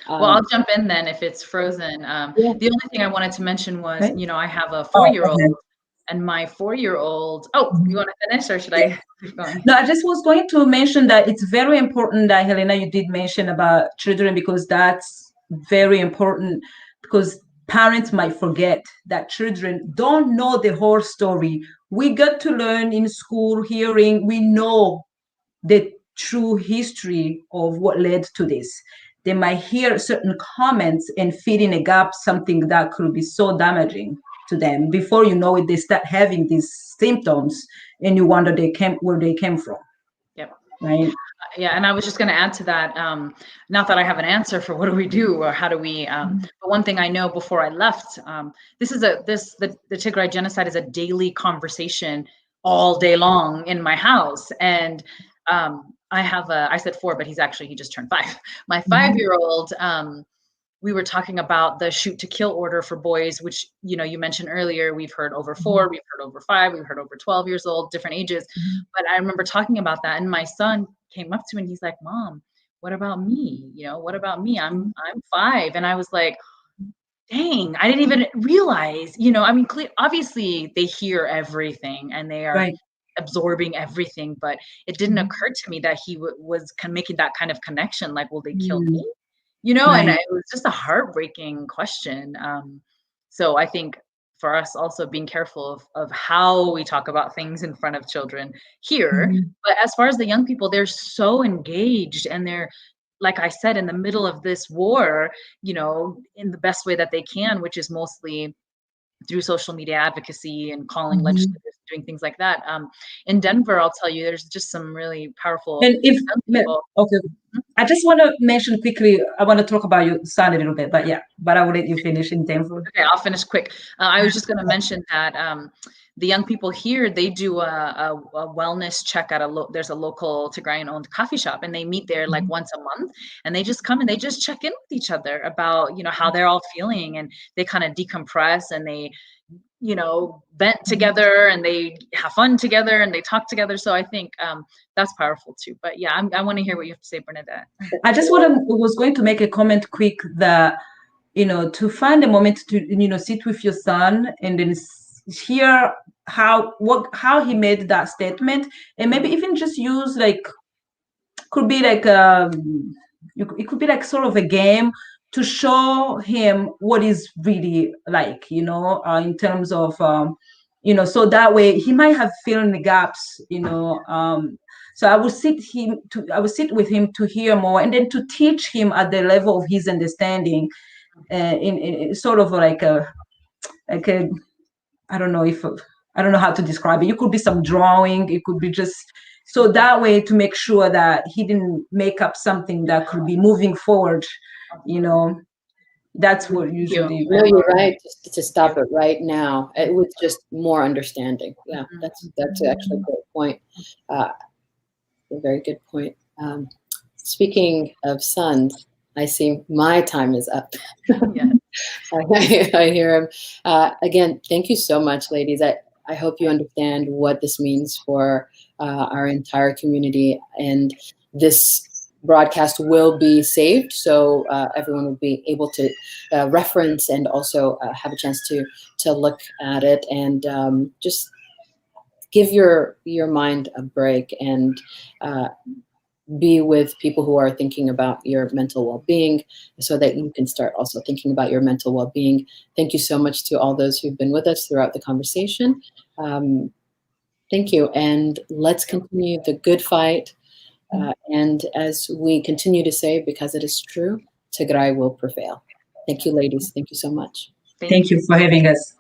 Well, I'll jump in then if it's frozen. Yeah. The only thing I wanted to mention was, you know, I have a 4-year-old, and my 4-year-old. Oh, you want to finish, or should I keep going? No, I just was going to mention that it's very important that, Hilena, you did mention about children, because that's very important, because parents might forget that children don't know the whole story. We got to learn in school, hearing, we know the true history of what led to this. They might hear certain comments and fill in a gap, something that could be so damaging to them. Before you know it, they start having these symptoms, and you wonder where they came from. Yep. Right. Yeah, and I was just going to add to that. Not that I have an answer for what do we do or how do we. But one thing I know before I left, the Tigray genocide is a daily conversation all day long in my house, and I have I said 4, but he just turned 5. My 5-year-old. We were talking about the shoot to kill order for boys, which, you know, you mentioned earlier. We've heard over 4, we've heard over 5, we've heard over 12 years old, different ages. But I remember talking about that, and my son came up to me and he's like, "Mom, what about me? You know, what about me? I'm 5." And I was like, dang, I didn't even realize, you know, I mean, obviously they hear everything and they are absorbing everything, but it didn't occur to me that he was making that kind of connection. Like, will they kill me? You know, and it was just a heartbreaking question. So I think for us also being careful of how we talk about things in front of children here. But as far as the young people, they're so engaged, and they're, like I said, in the middle of this war, you know, in the best way that they can, which is mostly through social media advocacy and calling legislators, doing things like that. In Denver, I'll tell you, there's just some really powerful And people. Okay, I just want to mention quickly, I want to talk about your son a little bit, but I will let you finish in Denver. Okay, I'll finish quick. I was just going to mention that the young people here, they do a wellness check at there's a local Tigrayan-owned coffee shop, and they meet there like once a month, and they just come and they just check in with each other about, you know, how they're all feeling, and they kind of decompress, and they, you know, vent together, and they have fun together, and they talk together. So I think that's powerful too. But yeah, I want to hear what you have to say, Bernadette. I just was going to make a comment quick that, you know, to find a moment to, you know, sit with your son and then hear how he made that statement, and maybe even just use like, could be like it could be like sort of a game to show him what is really like, you know, in terms of you know, so that way he might have filled in the gaps, you know. So I would sit with him to hear more, and then to teach him at the level of his understanding, in sort of like a I don't know how to describe it. It could be some drawing. It could be just so that way to make sure that he didn't make up something that could be moving forward, you know. That's what usually. No, you're right. To stop it right now, with just more understanding. Yeah, that's actually a great point. A very good point. Speaking of sons, I see my time is up. Yeah. I hear him. Again, thank you so much, ladies. I hope you understand what this means for our entire community, and this broadcast will be saved, so everyone will be able to reference and also have a chance to look at it, and just give your mind a break, and be with people who are thinking about your mental well-being, so that you can start also thinking about your mental well-being. Thank you so much to all those who've been with us throughout the conversation. Thank you, and let's continue the good fight. And as we continue to say, because it is true, Tigray will prevail. Thank you, ladies. Thank you so much. Thank you for having us.